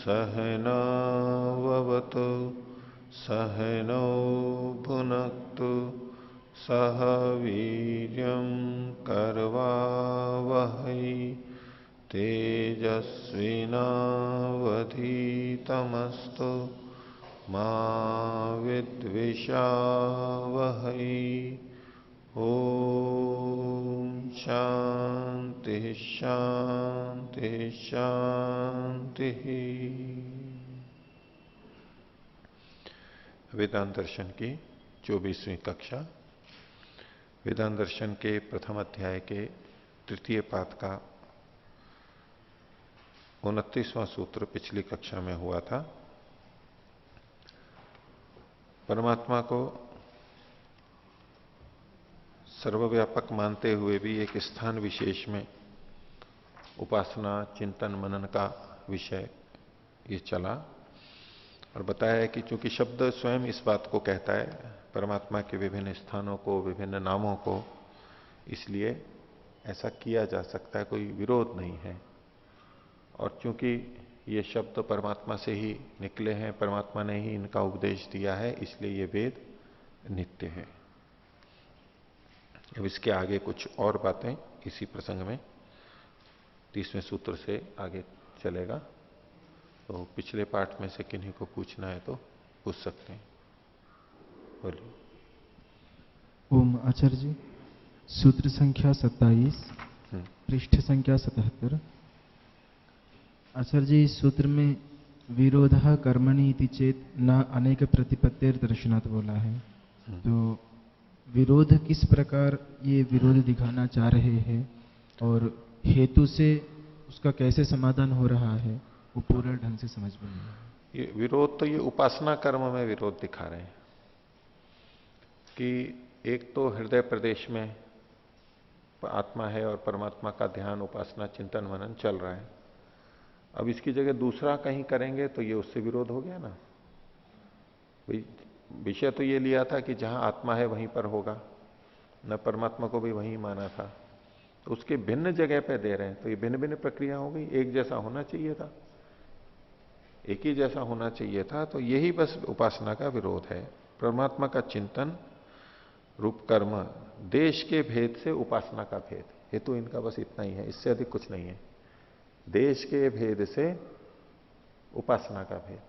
सहनाववतु सहनौ भुनक्तु सह वीर्यं करवावहै तेजस्विनावधीतमस्तु मा विद्विषावहै। ओम शांति शांति शांति। वेदांत दर्शन की 24वीं कक्षा, वेदांत दर्शन के प्रथम अध्याय के तृतीय पाद का 29वां सूत्र पिछली कक्षा में हुआ था। परमात्मा को सर्वव्यापक मानते हुए भी एक स्थान विशेष में उपासना चिंतन मनन का विषय ये चला और बताया कि चूंकि शब्द स्वयं इस बात को कहता है, परमात्मा के विभिन्न स्थानों को, विभिन्न नामों को, इसलिए ऐसा किया जा सकता है, कोई विरोध नहीं है। और चूंकि ये शब्द परमात्मा से ही निकले हैं, परमात्मा ने ही इनका उपदेश दिया है, इसलिए ये वेद नित्य है। अब इसके आगे कुछ और बातें इसी प्रसंग में 30वें सूत्र से आगे चलेगा। तो पिछले पाठ में से किन्हीं को पूछना है तो पूछ सकते हैं, बोलिए। ओम आचार्य जी, सूत्र संख्या 27, पृष्ठ संख्या 77। आचार्य जी, इस सूत्र में विरोधः कर्मणि इति चेत न अनेक प्रतिपत्तिर दर्शनात् बोला है, तो विरोध किस प्रकार ये विरोध दिखाना चाह रहे हैं और हेतु से उसका कैसे समाधान हो रहा है, वो पूरा ढंग से समझ में नहीं आया। ये विरोध तो ये उपासना कर्म में विरोध दिखा रहे हैं कि एक तो हृदय प्रदेश में आत्मा है और परमात्मा का ध्यान, उपासना, चिंतन मनन चल रहा है। अब इसकी जगह दूसरा कहीं करेंगे तो ये उससे विरोध हो गया ना। विषय तो ये लिया था कि जहां आत्मा है वहीं पर होगा, न परमात्मा को भी वहीं माना था, तो उसके भिन्न जगह पे दे रहे हैं, तो ये भिन्न भिन्न प्रक्रिया हो गई। एक जैसा होना चाहिए था, एक ही जैसा होना चाहिए था, तो यही बस उपासना का विरोध है। परमात्मा का चिंतन रूप कर्म, देश के भेद से उपासना का भेद, हेतु इनका बस इतना ही है, इससे अधिक कुछ नहीं है। देश के भेद से उपासना का भेद।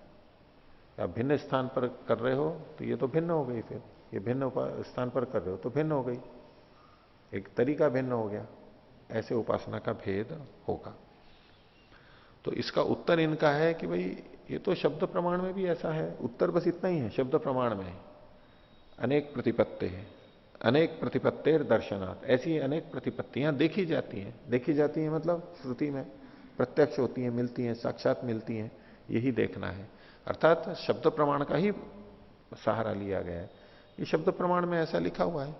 आप भिन्न स्थान पर कर रहे हो तो ये तो भिन्न हो गई, फिर ये भिन्न स्थान पर कर रहे हो तो भिन्न हो गई, एक तरीका भिन्न हो गया, ऐसे उपासना का भेद होगा। तो इसका उत्तर इनका है कि भाई ये तो शब्द प्रमाण में भी ऐसा है, उत्तर बस इतना ही है, शब्द प्रमाण में अनेक प्रतिपत्ति है, अनेक प्रतिपत्तिर दर्शनात्, ऐसी अनेक प्रतिपत्तियां देखी जाती हैं। देखी जाती हैं मतलब श्रुति में प्रत्यक्ष होती हैं, मिलती हैं, साक्षात मिलती हैं, यही देखना है। अर्थात शब्द प्रमाण का ही सहारा लिया गया है। ये शब्द प्रमाण में ऐसा लिखा हुआ है,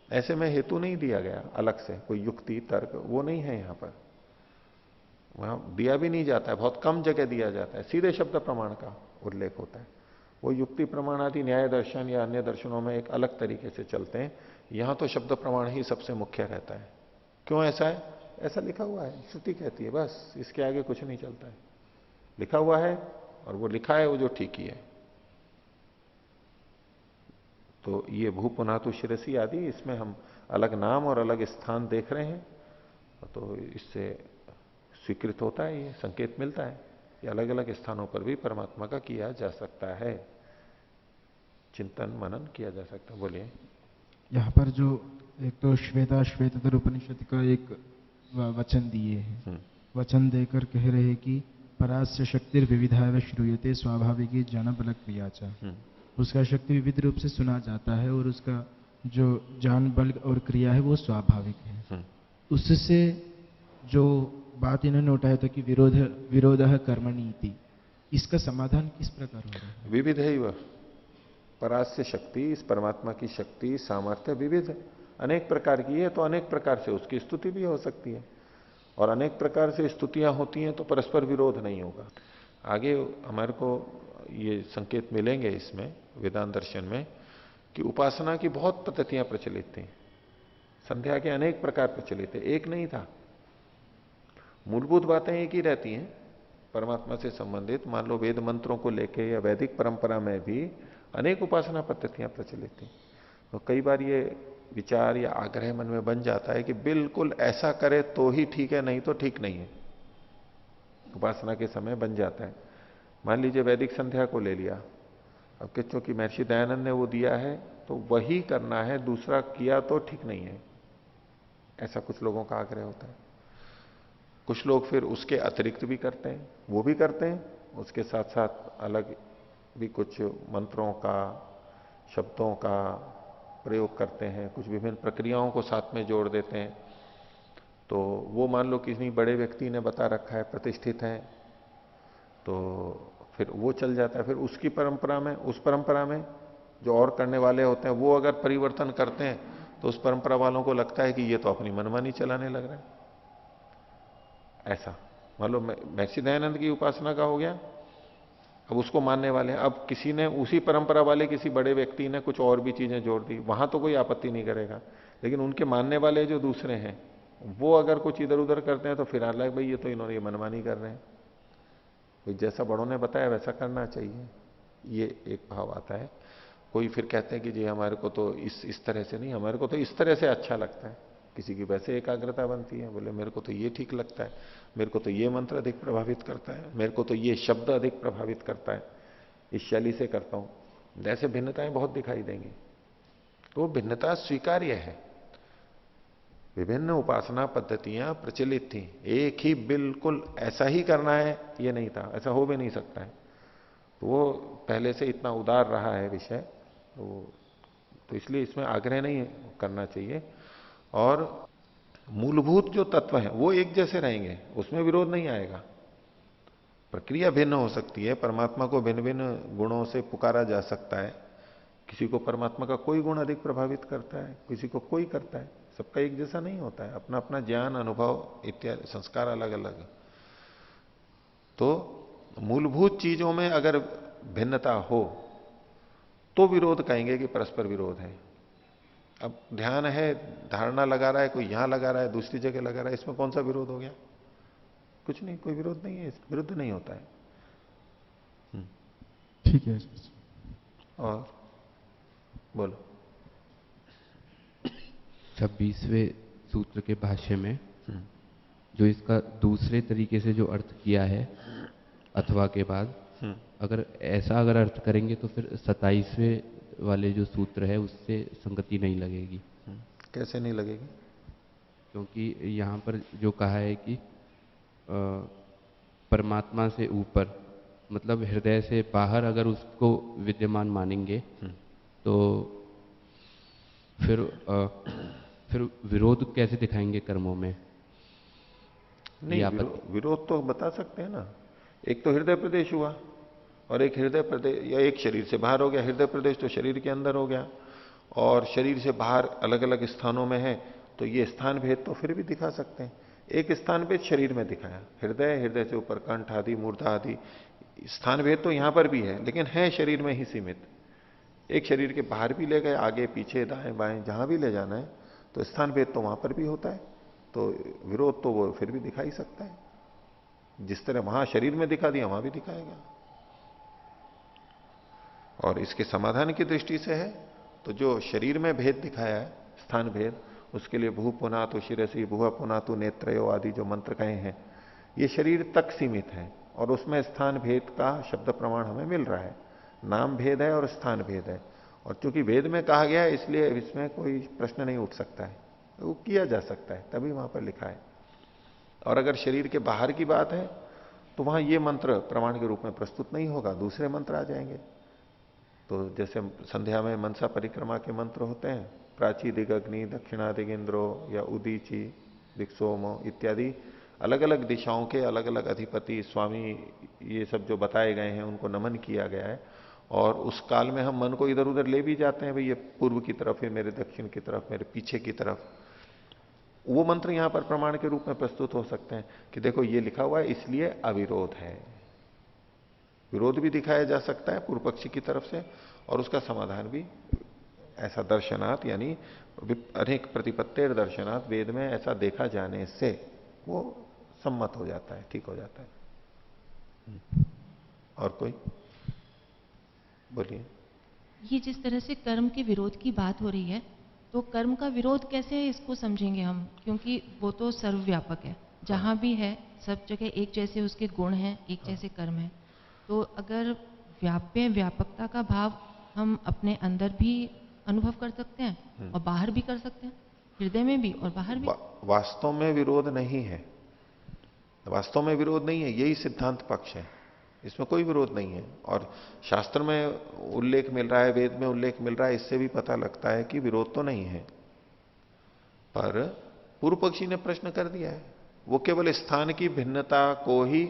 ऐसे में हेतु नहीं दिया गया अलग से, कोई युक्ति तर्क वो नहीं है यहां पर, वहां दिया भी नहीं जाता है, बहुत कम जगह दिया जाता है, सीधे शब्द प्रमाण का उल्लेख होता है। वो युक्ति प्रमाण आदि न्याय दर्शन या अन्य दर्शनों में एक अलग तरीके से चलते हैं, यहां तो शब्द प्रमाण ही सबसे मुख्य रहता है। क्यों ऐसा है? ऐसा लिखा हुआ है, श्रुति कहती है, बस इसके आगे कुछ नहीं चलता है। लिखा हुआ है और वो लिखा है वो जो ठीक ही है। तो ये भूपुनातु शिरसी आदि, इसमें हम अलग नाम और अलग स्थान देख रहे हैं, तो इससे स्वीकृत होता है, ये संकेत मिलता है कि अलग अलग स्थानों पर भी परमात्मा का किया जा सकता है, चिंतन मनन किया जा सकता है। बोलिए। यहाँ पर जो एक तो श्वेताश्वेतर उपनिषद का एक वचन दिए हैं, वचन देकर कह रहे हैं कि परास्य शक्तिर विविधा श्रूयते स्वाभाविकी जन बल क्रियाचा, उसका शक्ति विविध रूप से सुना जाता है और उसका जो जान बल और क्रिया है वो स्वाभाविक है। उससे जो बात इन्होंने उठाया था कि विरोधः कर्मणि इति, इसका समाधान किस प्रकार हो रहा है? विविध है वह परास्य शक्ति, इस परमात्मा की शक्ति सामर्थ्य विविध, अनेक प्रकार की है, तो अनेक प्रकार से उसकी स्तुति भी हो सकती है, और अनेक प्रकार से स्तुतियां होती हैं तो परस्पर विरोध नहीं होगा। आगे हमारे को ये संकेत मिलेंगे इसमें वेदांत दर्शन में कि उपासना की बहुत पद्धतियां प्रचलित थी, संध्या के अनेक प्रकार प्रचलित थे, एक नहीं था। मूलभूत बातें एक ही रहती हैं, परमात्मा से संबंधित मान लो वेद मंत्रों को लेके या वैदिक परंपरा में भी अनेक उपासना पद्धतियां प्रचलित थी। तो कई बार ये विचार या आग्रह मन में बन जाता है कि बिल्कुल ऐसा करे तो ही ठीक है, नहीं तो ठीक नहीं है। उपासना के समय बन जाता है। मान लीजिए वैदिक संध्या को ले लिया, अब कि चूंकि महर्षि दयानंद ने वो दिया है तो वही करना है, दूसरा किया तो ठीक नहीं है, ऐसा कुछ लोगों का आग्रह होता है। कुछ लोग फिर उसके अतिरिक्त भी करते हैं, वो भी करते हैं, उसके साथ साथ अलग भी कुछ मंत्रों का, शब्दों का प्रयोग करते हैं, कुछ विभिन्न प्रक्रियाओं को साथ में जोड़ देते हैं। तो वो मान लो किसी बड़े व्यक्ति ने बता रखा है, प्रतिष्ठित है, तो फिर वो चल जाता है। फिर उसकी परंपरा में, उस परंपरा में जो और करने वाले होते हैं वो अगर परिवर्तन करते हैं तो उस परंपरा वालों को लगता है कि ये तो अपनी मनमानी चलाने लग रहा है। ऐसा मान लो महर्षि दयानंद की उपासना का हो गया, अब उसको मानने वाले हैं, अब किसी ने उसी परंपरा वाले किसी बड़े व्यक्ति ने कुछ और भी चीजें जोड़ दी, वहां तो कोई आपत्ति नहीं करेगा। लेकिन उनके मानने वाले जो दूसरे हैं वो अगर कुछ इधर उधर करते हैं तो फिर अलग, भाई ये तो इन्होंने ये मनमानी कर रहे हैं, तो जैसा बड़ों ने बताया वैसा करना चाहिए, ये एक भाव आता है। कोई फिर कहते हैं कि जी हमारे को तो इस तरह से नहीं, हमारे को तो इस तरह से अच्छा लगता है। किसी की वैसे एकाग्रता बनती है, बोले मेरे को तो ये ठीक लगता है, मेरे को तो ये मंत्र अधिक प्रभावित करता है, मेरे को तो ये शब्द अधिक प्रभावित करता है, इस शैली से करता हूं। ऐसे भिन्नताएं बहुत दिखाई देंगी, तो भिन्नता स्वीकार्य है। विभिन्न उपासना पद्धतियां प्रचलित थी, एक ही बिल्कुल ऐसा ही करना है ये नहीं था, ऐसा हो भी नहीं सकता है। तो वो पहले से इतना उदार रहा है विषय, तो इसलिए इसमें आग्रह नहीं करना चाहिए। और मूलभूत जो तत्व हैं वो एक जैसे रहेंगे, उसमें विरोध नहीं आएगा। प्रक्रिया भिन्न हो सकती है, परमात्मा को भिन्न भिन्न गुणों से पुकारा जा सकता है। किसी को परमात्मा का कोई गुण अधिक प्रभावित करता है, किसी को कोई करता है, सबका एक जैसा नहीं होता है, अपना अपना ज्ञान, अनुभव इत्यादि संस्कार अलग अलग है। तो मूलभूत चीजों में अगर भिन्नता हो तो विरोध कहेंगे कि परस्पर विरोध है। अब ध्यान है, धारणा लगा रहा है, कोई यहां लगा रहा है, दूसरी जगह लगा रहा है, इसमें कौन सा विरोध हो गया? कुछ नहीं, कोई विरोध नहीं है, विरुद्ध नहीं होता है। ठीक है। और बोलो। 26वें सूत्र के भाष्य में जो इसका दूसरे तरीके से जो अर्थ किया है अथवा के बाद, अगर अर्थ करेंगे तो फिर 27वें वाले जो सूत्र है उससे संगति नहीं लगेगी। कैसे नहीं लगेगी? क्योंकि यहाँ पर जो कहा है कि परमात्मा से ऊपर, मतलब हृदय से बाहर अगर उसको विद्यमान मानेंगे तो फिर विरोध कैसे दिखाएंगे कर्मों में? नहीं, विरोध तो बता सकते हैं ना। एक तो हृदय प्रदेश हुआ और एक हृदय प्रदेश, या एक शरीर से बाहर हो गया। हृदय प्रदेश तो शरीर के अंदर हो गया, और शरीर से बाहर अलग अलग स्थानों में है, तो ये स्थान भेद तो फिर भी दिखा सकते हैं। एक स्थान भेद शरीर में दिखाया, हृदय, हृदय से ऊपर कंठ आदि, मूर्धा आदि, स्थान भेद तो यहां पर भी है, लेकिन है शरीर में ही सीमित। एक शरीर के बाहर भी ले गए, आगे पीछे दाएं बाएं जहां भी ले जाना है, तो स्थान भेद तो वहां पर भी होता है। तो विरोध तो वो फिर भी दिखा ही सकता है, जिस तरह वहां शरीर में दिखा दिया वहां भी दिखाएगा। और इसके समाधान की दृष्टि से है तो जो शरीर में भेद दिखाया है, स्थान भेद, उसके लिए भू पुनातु शिरसी भुव पुनातु नेत्रयो आदि जो मंत्र कहे हैं, ये शरीर तक सीमित है, और उसमें स्थान भेद का शब्द प्रमाण हमें मिल रहा है। नाम भेद है और स्थान भेद है, और चूंकि वेद में कहा गया है इसलिए इसमें कोई प्रश्न नहीं उठ सकता है, वो किया जा सकता है, तभी वहां पर लिखा है। और अगर शरीर के बाहर की बात है तो वहां ये मंत्र प्रमाण के रूप में प्रस्तुत नहीं होगा, दूसरे मंत्र आ जाएंगे। तो जैसे संध्या में मनसा परिक्रमा के मंत्र होते हैं, प्राची दिग्ग्नि दक्षिणा दिगेंद्रो या उदीची दिक्सोमो इत्यादि, अलग अलग दिशाओं के अलग अलग अधिपति स्वामी, ये सब जो बताए गए हैं उनको नमन किया गया है। और उस काल में हम मन को इधर उधर ले भी जाते हैं, भाई ये पूर्व की तरफ है, मेरे दक्षिण की तरफ, मेरे पीछे की तरफ। वो मंत्र यहां पर प्रमाण के रूप में प्रस्तुत हो सकते हैं कि देखो ये लिखा हुआ है इसलिए अविरोध है। विरोध भी दिखाया जा सकता है पूर्व पक्षी की तरफ से, और उसका समाधान भी ऐसा दर्शनात्, यानी अनेक प्रतिपत्तिर दर्शनात्, वेद में ऐसा देखा जाने से वो सम्मत हो जाता है, ठीक हो जाता है। और कोई बोलिए। ये जिस तरह से कर्म के विरोध की बात हो रही है, तो कर्म का विरोध कैसे है इसको समझेंगे हम, क्योंकि वो तो सर्वव्यापक है, जहाँ भी है सब जगह एक जैसे उसके गुण हैं, एक जैसे कर्म है। तो अगर व्याप्य व्यापकता का भाव हम अपने अंदर भी अनुभव कर सकते हैं और बाहर भी कर सकते हैं, हृदय में भी और बाहर भी। वास्तव में विरोध नहीं है, वास्तव में विरोध नहीं है, यही सिद्धांत पक्ष है, इसमें कोई विरोध नहीं है। और शास्त्र में उल्लेख मिल रहा है, वेद में उल्लेख मिल रहा है, इससे भी पता लगता है कि विरोध तो नहीं है। पर पूर्व पक्षी ने प्रश्न कर दिया है, वो केवल स्थान की भिन्नता को ही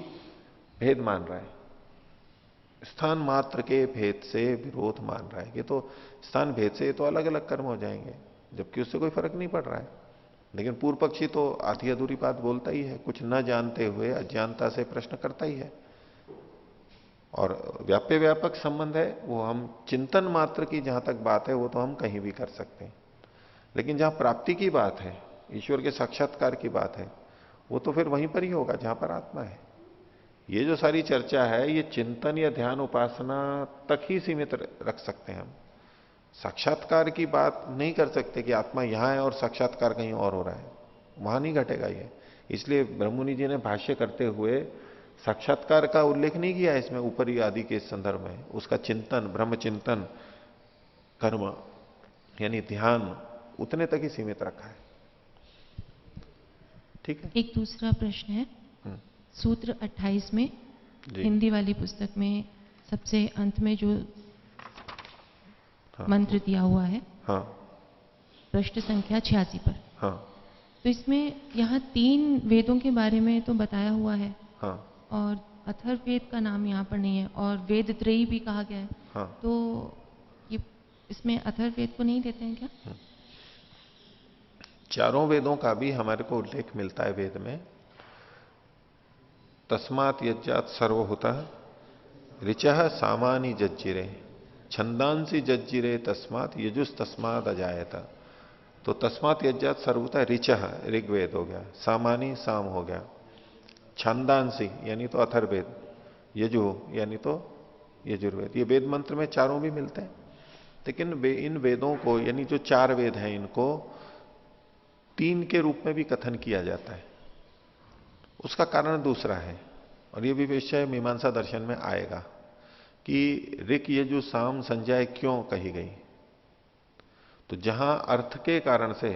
भेद मान रहा है, स्थान मात्र के भेद से विरोध मान रहा है कि तो स्थान भेद से तो अलग अलग कर्म हो जाएंगे, जबकि उससे कोई फर्क नहीं पड़ रहा है। लेकिन पूर्व पक्षी तो आधी अधूरी बात बोलता ही है, कुछ न जानते हुए अज्ञानता से प्रश्न करता ही है। और व्याप्य व्यापक संबंध है वो हम चिंतन मात्र की जहां तक बात है वो तो हम कहीं भी कर सकते हैं, लेकिन जहां प्राप्ति की बात है, ईश्वर के साक्षात्कार की बात है, वो तो फिर वहीं पर ही होगा जहां पर आत्मा है। ये जो सारी चर्चा है ये चिंतन या ध्यान उपासना तक ही सीमित रख सकते हैं हम, साक्षात्कार की बात नहीं कर सकते कि आत्मा यहां है और साक्षात्कार कहीं और हो रहा है, वहां नहीं घटेगा ये। इसलिए ब्रह्ममुनि जी ने भाष्य करते हुए साक्षात्कार का उल्लेख नहीं किया है इसमें ऊपरी आदि के संदर्भ में, उसका चिंतन, ब्रह्म चिंतन, कर्म यानी ध्यान उतने तक ही सीमित रखा है। ठीक है। एक दूसरा प्रश्न है, सूत्र 28 में हिंदी वाली पुस्तक में सबसे अंत में जो मंत्र दिया हुआ है, हाँ, पृष्ठ संख्या 86 पर, हाँ, तो इसमें यहाँ 3 वेदों के बारे में तो बताया हुआ है, हाँ, और अथर्ववेद का नाम यहाँ पर नहीं है, और वेद त्रयी भी कहा गया है, हाँ। तो ये इसमें अथर्ववेद को नहीं देते हैं क्या? चारों वेदों का भी हमारे को उल्लेख मिलता है वेद में। तस्मात् यज्जात सर्वभूतः ऋचः सामानि जज्जिरे छंदांसी जज्जिरे तस्मात् यजुस तस्मात् अजायत। तो तस्मात् यज्जात सर्वभूतः ऋचः ऋग्वेद हो गया, सामानी साम हो गया, छंदांसी यानी तो अथर्ववेद, यजु यानी तो यजुर्वेद। ये वेद मंत्र में चारों भी मिलते हैं, लेकिन इन वेदों को यानी जो 4 वेद हैं इनको 3 के रूप में भी कथन किया जाता है। उसका कारण दूसरा है, और ये भी विषय मीमांसा दर्शन में आएगा कि ऋक यजु साम संज्ञा क्यों कही गई। तो जहां अर्थ के कारण से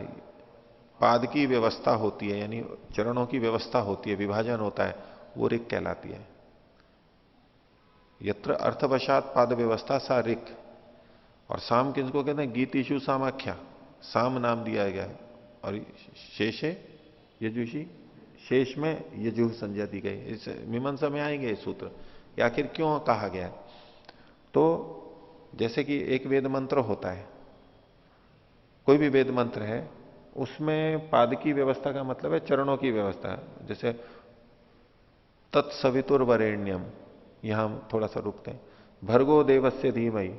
पाद की व्यवस्था होती है, यानी चरणों की व्यवस्था होती है, विभाजन होता है, वो ऋक कहलाती है। यत्र अर्थवशात पाद व्यवस्था सा ऋक। और साम किसको कहते हैं? गीत ईशु सामाख्या, साम नाम दिया गया है। और शेषे यजुषी, शेष में यजु संज्ञा दी गई। इस मीमांसा में आएंगे इस सूत्र कि आखिर क्यों कहा गया। तो जैसे कि एक वेद मंत्र होता है, कोई भी वेद मंत्र है, उसमें पाद की व्यवस्था का मतलब है चरणों की व्यवस्था। जैसे तत्सवितुर्वरेण्यम, यहां हम थोड़ा सा रुकते हैं, भर्गो देवस्य धीमहि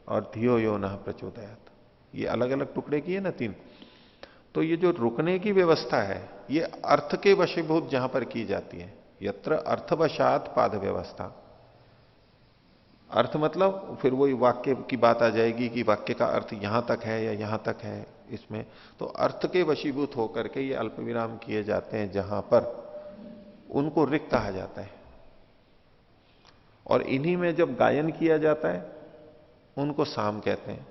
और धियो यो नः प्रचोदयात्। ये अलग अलग टुकड़े किए ना 3। तो ये जो रुकने की व्यवस्था है ये अर्थ के वशीभूत जहां पर की जाती है। यत्र अर्थवशात पाद व्यवस्था, अर्थ मतलब फिर वही वाक्य की बात आ जाएगी कि वाक्य का अर्थ यहां तक है या यहां तक है इसमें। तो अर्थ के वशीभूत होकर के ये अल्प विराम किए जाते हैं जहां पर, उनको ऋक कहा जाता है। और इन्हीं में जब गायन किया जाता है उनको साम कहते हैं।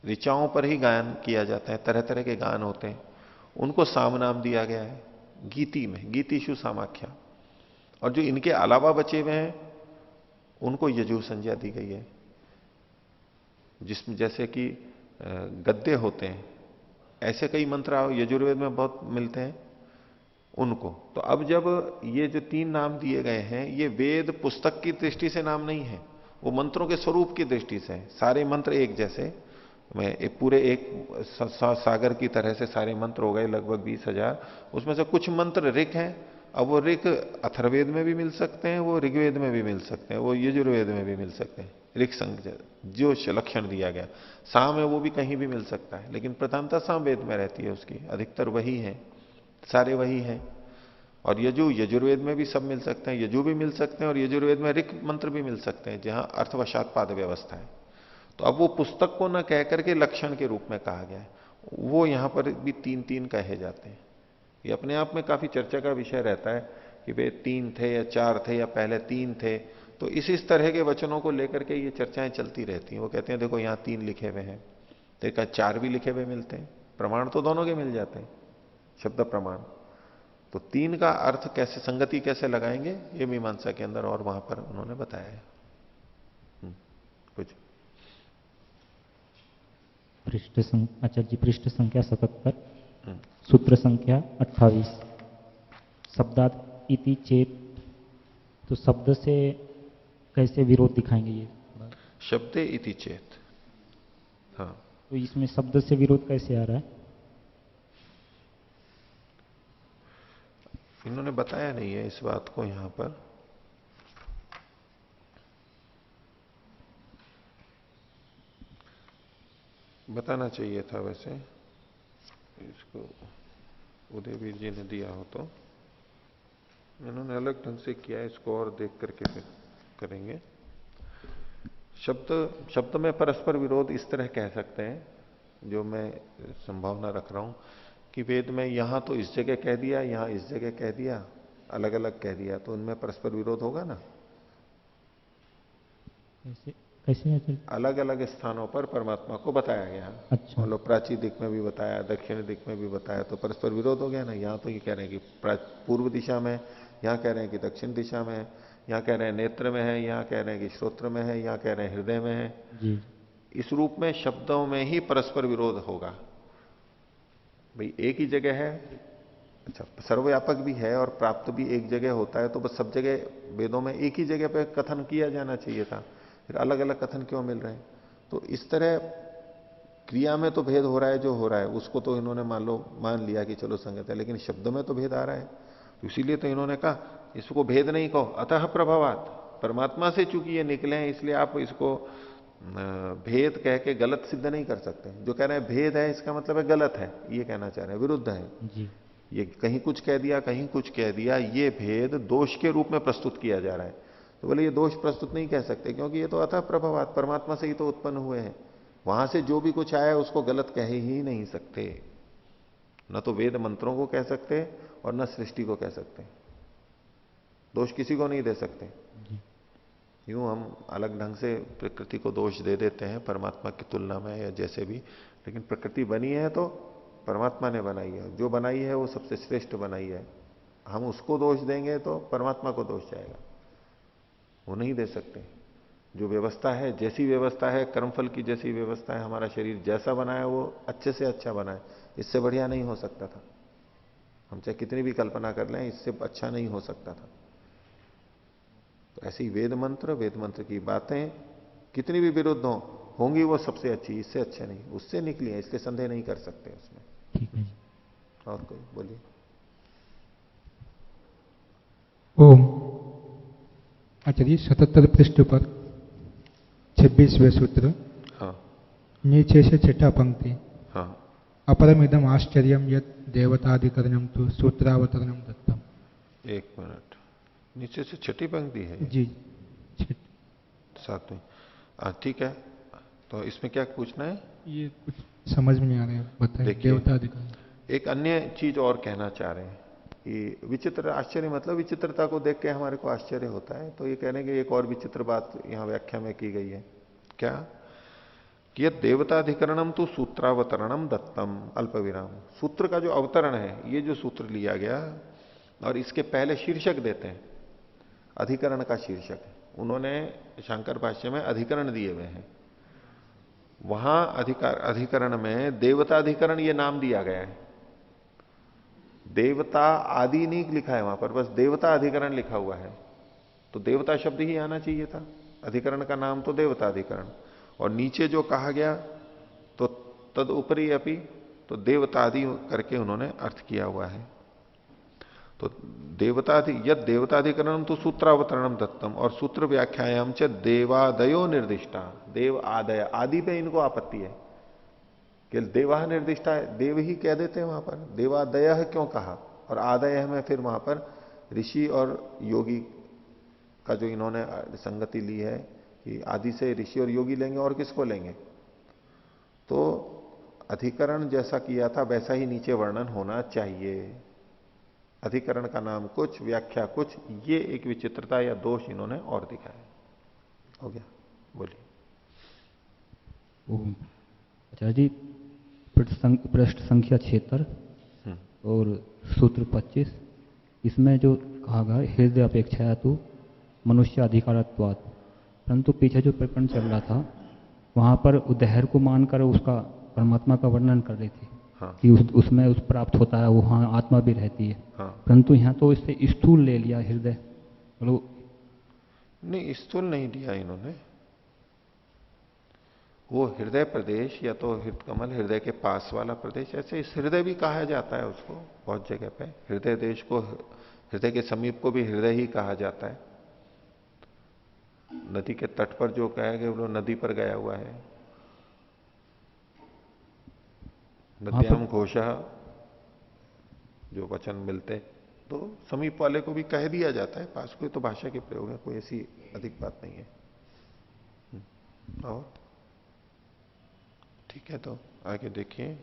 ऋचाओं पर ही गायन किया जाता है, तरह तरह के गान होते हैं, उनको साम नाम दिया गया है गीति में, गीतिशु सामाख्या। और जो इनके अलावा बचे हुए हैं उनको यजु संज्ञा दी गई है, जिसमें जैसे कि गद्य होते हैं, ऐसे कई मंत्र यजुर्वेद में बहुत मिलते हैं उनको। तो अब जब ये जो 3 नाम दिए गए हैं ये वेद पुस्तक की दृष्टि से नाम नहीं है, वो मंत्रों के स्वरूप की दृष्टि से। सारे मंत्र एक जैसे, मैं एक पूरे एक सागर की तरह से सारे मंत्र हो गए लगभग 20,000, उसमें से कुछ मंत्र ऋक हैं। अब वो ऋक अथर्ववेद में भी मिल सकते हैं, वो ऋग्वेद में भी मिल सकते हैं, वो यजुर्वेद में भी मिल सकते हैं। ऋक संग जो लक्षण दिया गया, साम है वो भी कहीं भी मिल सकता है, लेकिन प्रधानता साम वेद में रहती है, उसकी अधिकतर वही है, सारे वही हैं। और यजु, यजुर्वेद में भी सब मिल सकते हैं, यजु भी मिल सकते हैं और यजुर्वेद में ऋक मंत्र भी मिल सकते हैं जहां अर्थवशात पाद व्यवस्था है। तो अब वो पुस्तक को न कह करके लक्षण के रूप में कहा गया है, वो यहां पर भी तीन तीन कहे जाते हैं। ये अपने आप में काफी चर्चा का विषय रहता है कि वे 3 थे या 4 थे या पहले 3 थे। तो इस तरह के वचनों को लेकर के ये चर्चाएं चलती रहती हैं। वो कहते हैं देखो यहां 3 लिखे हुए हैं, देखा 4 भी लिखे हुए मिलते हैं, प्रमाण तो दोनों के मिल जाते हैं, शब्द प्रमाण। तो 3 का अर्थ कैसे, संगति कैसे लगाएंगे, ये मीमांसा के अंदर और वहां पर उन्होंने बताया है। कुछ आचार्य जी, पृष्ठ संख्या 77, सूत्र संख्या 28, शब्दात इति चेत। तो शब्द से कैसे विरोध दिखाएंगे ये? शब्दे इति चेत, हाँ। तो इसमें शब्द से विरोध कैसे आ रहा है? इन्होंने बताया नहीं है इस बात को यहां पर। बताना चाहिए था वैसे, इसको उदयवीर जी ने दिया हो तो। इन्होंने अलग ढंग से किया है, इसको और देख करके फिर करेंगे। शब्द में परस्पर विरोध इस तरह कह सकते हैं, जो मैं संभावना रख रहा हूं कि वेद में यहां तो इस जगह कह दिया, यहां इस जगह कह दिया, अलग अलग कह दिया, तो उनमें परस्पर विरोध होगा ना। कैसे अलग अलग स्थानों पर परमात्मा को बताया गया। अच्छा, मतलब प्राची दिक में भी बताया, दक्षिण दिक में भी बताया, तो परस्पर विरोध हो गया ना। यहाँ तो ये कह रहे हैं कि पूर्व दिशा में, यहाँ कह रहे हैं कि दक्षिण दिशा में, यहाँ कह रहे हैं नेत्र में है, यहाँ कह रहे हैं कि श्रोत्र में है, यहाँ कह रहे हैं हृदय में है जी। इस रूप में शब्दों में ही परस्पर विरोध होगा। भाई एक ही जगह है, अच्छा सर्वव्यापक भी है और प्राप्त भी एक जगह होता है, तो बस सब जगह वेदों में एक ही जगह पे कथन किया जाना चाहिए था, फिर अलग अलग कथन क्यों मिल रहे हैं। तो इस तरह क्रिया में तो भेद हो रहा है, जो हो रहा है उसको तो इन्होंने मान लिया कि चलो संगत है, लेकिन शब्द में तो भेद आ रहा है। तो इसीलिए तो इन्होंने कहा इसको भेद नहीं कहो, अतः प्रभावात, परमात्मा से चूंकि ये निकले हैं इसलिए आप इसको भेद कह के गलत सिद्ध नहीं कर सकते। जो कह रहे हैं भेद है इसका मतलब है गलत है, ये कहना चाह रहे हैं, विरुद्ध है जी। ये कहीं कुछ कह दिया कहीं कुछ कह दिया, ये भेद दोष के रूप में प्रस्तुत किया जा रहा है। तो बोले ये दोष प्रस्तुत नहीं कह सकते, क्योंकि ये तो अतः प्रभावात, परमात्मा से ही तो उत्पन्न हुए हैं, वहां से जो भी कुछ आया उसको गलत कह ही नहीं सकते। न तो वेद मंत्रों को कह सकते और न सृष्टि को कह सकते, दोष किसी को नहीं दे सकते। यूं हम अलग ढंग से प्रकृति को दोष दे देते हैं परमात्मा की तुलना में या जैसे भी, लेकिन प्रकृति बनी है तो परमात्मा ने बनाई है, जो बनाई है वो सबसे श्रेष्ठ बनाई है। हम उसको दोष देंगे तो परमात्मा को दोष जाएगा, वो नहीं दे सकते। जो व्यवस्था है, जैसी व्यवस्था है, कर्मफल की जैसी व्यवस्था है, हमारा शरीर जैसा बना है वो अच्छे से अच्छा बना है, इससे बढ़िया नहीं हो सकता था। हम चाहे कितनी भी कल्पना कर लें, इससे अच्छा नहीं हो सकता था। तो ऐसे ही वेद मंत्र की बातें कितनी भी विरुद्ध होंगी वो सबसे अच्छी, इससे अच्छे नहीं, उससे निकली है, इसलिए संदेह नहीं कर सकते उसमें। ठीक है। और कोई बोलिए। ओम। आचार्य 77 पृष्ठ पर 26वें सूत्र, हाँ नीचे से छठा पंक्ति, हाँ, अपरमिदम आश्चर्यम यद देवताधिकरणम तो सूत्रावतरणम दत्तम। एक मिनट, नीचे से छठी पंक्ति है जी, साथ में। ठीक है, तो इसमें क्या पूछना है? ये कुछ समझ में नहीं आ रहा है, बताइए। देवताधिकरण। एक अन्य चीज और कहना चाह रहे हैं कि विचित्र, आश्चर्य मतलब विचित्रता को देख के हमारे को आश्चर्य होता है। तो ये कहने के एक और विचित्र बात यहां व्याख्या में की गई है, क्या कि यह देवताधिकरणम तो सूत्रावतरणम दत्तम अल्प विराम। सूत्र का जो अवतरण है, ये जो सूत्र लिया गया और इसके पहले शीर्षक देते हैं, अधिकरण का शीर्षक उन्होंने शंकर भाष्य में अधिकरण दिए हुए हैं। वहां अधिकरण में देवताधिकरण ये नाम दिया गया है, देवता आदि नहीं लिखा है वहां पर, बस देवता अधिकरण लिखा हुआ है। तो देवता शब्द ही आना चाहिए था, अधिकरण का नाम तो देवता अधिकरण। और नीचे जो कहा गया तो तद उपरि अपि, तो देवतादि करके उन्होंने अर्थ किया हुआ है। तो यद देवताधिकरणम तो सूत्रावतरणम दत्तम, और सूत्र व्याख्यायाम च देवादयो निर्दिष्टा, देव आदय, आदि पे इनको आपत्ति है कि देवा निर्दिष्टा है, देव ही कह देते हैं वहां पर, देवादय क्यों कहा, और आदय में फिर वहां पर ऋषि और योगी का जो इन्होंने संगति ली है कि आदि से ऋषि और योगी लेंगे और किसको लेंगे, तो अधिकरण जैसा किया था वैसा ही नीचे वर्णन होना चाहिए। अधिकरण का नाम कुछ, व्याख्या कुछ, ये एक विचित्रता या दोष इन्होंने और दिखाया। हो गया, बोलिए। आचार्य जी, पृष्ठ संख्या 76 और सूत्र 25, इसमें जो कहा गया हृदय अपेक्षा तो मनुष्य अधिकारत्वात्, परंतु पीछे जो प्रकरण चल रहा था वहां पर उदहर को मानकर उसका परमात्मा का वर्णन कर रही थी। हाँ। कि उसमें उस प्राप्त होता है, वहां आत्मा भी रहती है। हाँ। परंतु यहाँ तो इससे स्थूल ले लिया हृदय, मतलब नहीं, स्थूल नहीं दिया इन्होंने। वो हृदय प्रदेश या तो हृदय कमल, हृदय के पास वाला प्रदेश, ऐसे इस हृदय भी कहा जाता है उसको बहुत जगह पे। हृदय देश को, हृदय के समीप को भी हृदय ही कहा जाता है। नदी के तट पर जो कहेंगे वो नदी पर गया हुआ है। नद्याम घोषः जो वचन मिलते, तो समीप वाले को भी कह दिया जाता है, पास को। तो भाषा के प्रयोग है, कोई ऐसी अधिक बात नहीं है। और ठीक है, तो आगे देखिए।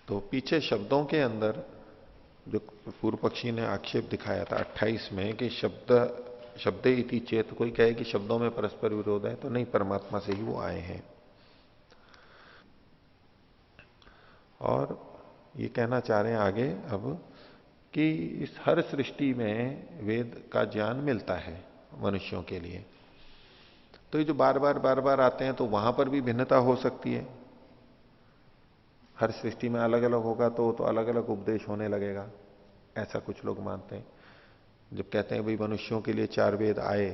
तो पीछे शब्दों के अंदर जो पूर्व पक्षी ने आक्षेप दिखाया था 28 में कि शब्दे इति चेत, कोई कहे कि शब्दों में परस्पर विरोध है, तो नहीं, परमात्मा से ही वो आए हैं। और ये कहना चाह रहे हैं आगे अब कि इस हर सृष्टि में वेद का ज्ञान मिलता है मनुष्यों के लिए। तो ये जो बार बार आते हैं, तो वहां पर भी भिन्नता हो सकती है। हर सृष्टि में अलग अलग होगा तो अलग अलग उपदेश होने लगेगा, ऐसा कुछ लोग मानते हैं। जब कहते हैं भाई मनुष्यों के लिए 4 वेद आए,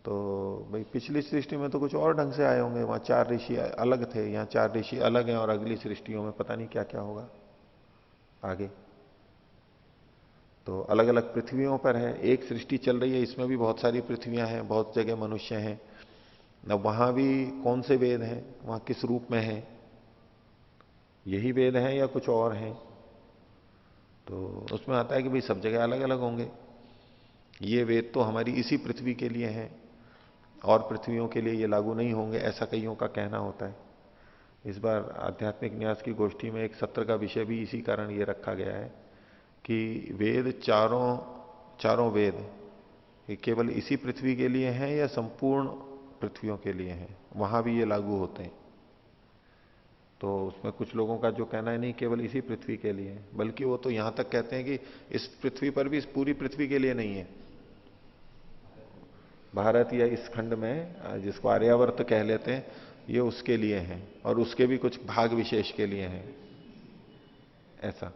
तो भाई पिछली सृष्टि में तो कुछ और ढंग से आए होंगे, वहां 4 ऋषि अलग थे, यहाँ 4 ऋषि अलग हैं, और अगली सृष्टियों में पता नहीं क्या क्या होगा आगे। तो अलग अलग पृथ्वियों पर है, एक सृष्टि चल रही है, इसमें भी बहुत सारी पृथ्वियां हैं, बहुत जगह मनुष्य हैं। न वहां भी कौन से वेद हैं, वहां किस रूप में है, यही वेद हैं या कुछ और हैं। तो उसमें आता है कि भाई सब जगह अलग अलग होंगे। ये वेद तो हमारी इसी पृथ्वी के लिए हैं, और पृथ्वियों के लिए ये लागू नहीं होंगे, ऐसा कईयों का कहना होता है। इस बार आध्यात्मिक न्यास की गोष्ठी में एक सत्र का विषय भी इसी कारण ये रखा गया है कि वेद चारों वेद ये केवल इसी पृथ्वी के लिए हैं या संपूर्ण पृथ्वियों के लिए हैं, वहां भी ये लागू होते हैं। तो उसमें कुछ लोगों का जो कहना है नहीं, केवल इसी पृथ्वी के लिए है, बल्कि वो तो यहां तक कहते हैं कि इस पृथ्वी पर भी इस पूरी पृथ्वी के लिए नहीं है। भारत या इस खंड में जिसको आर्यावर्त कह लेते हैं, ये उसके लिए हैं, और उसके भी कुछ भाग विशेष के लिए हैं, ऐसा।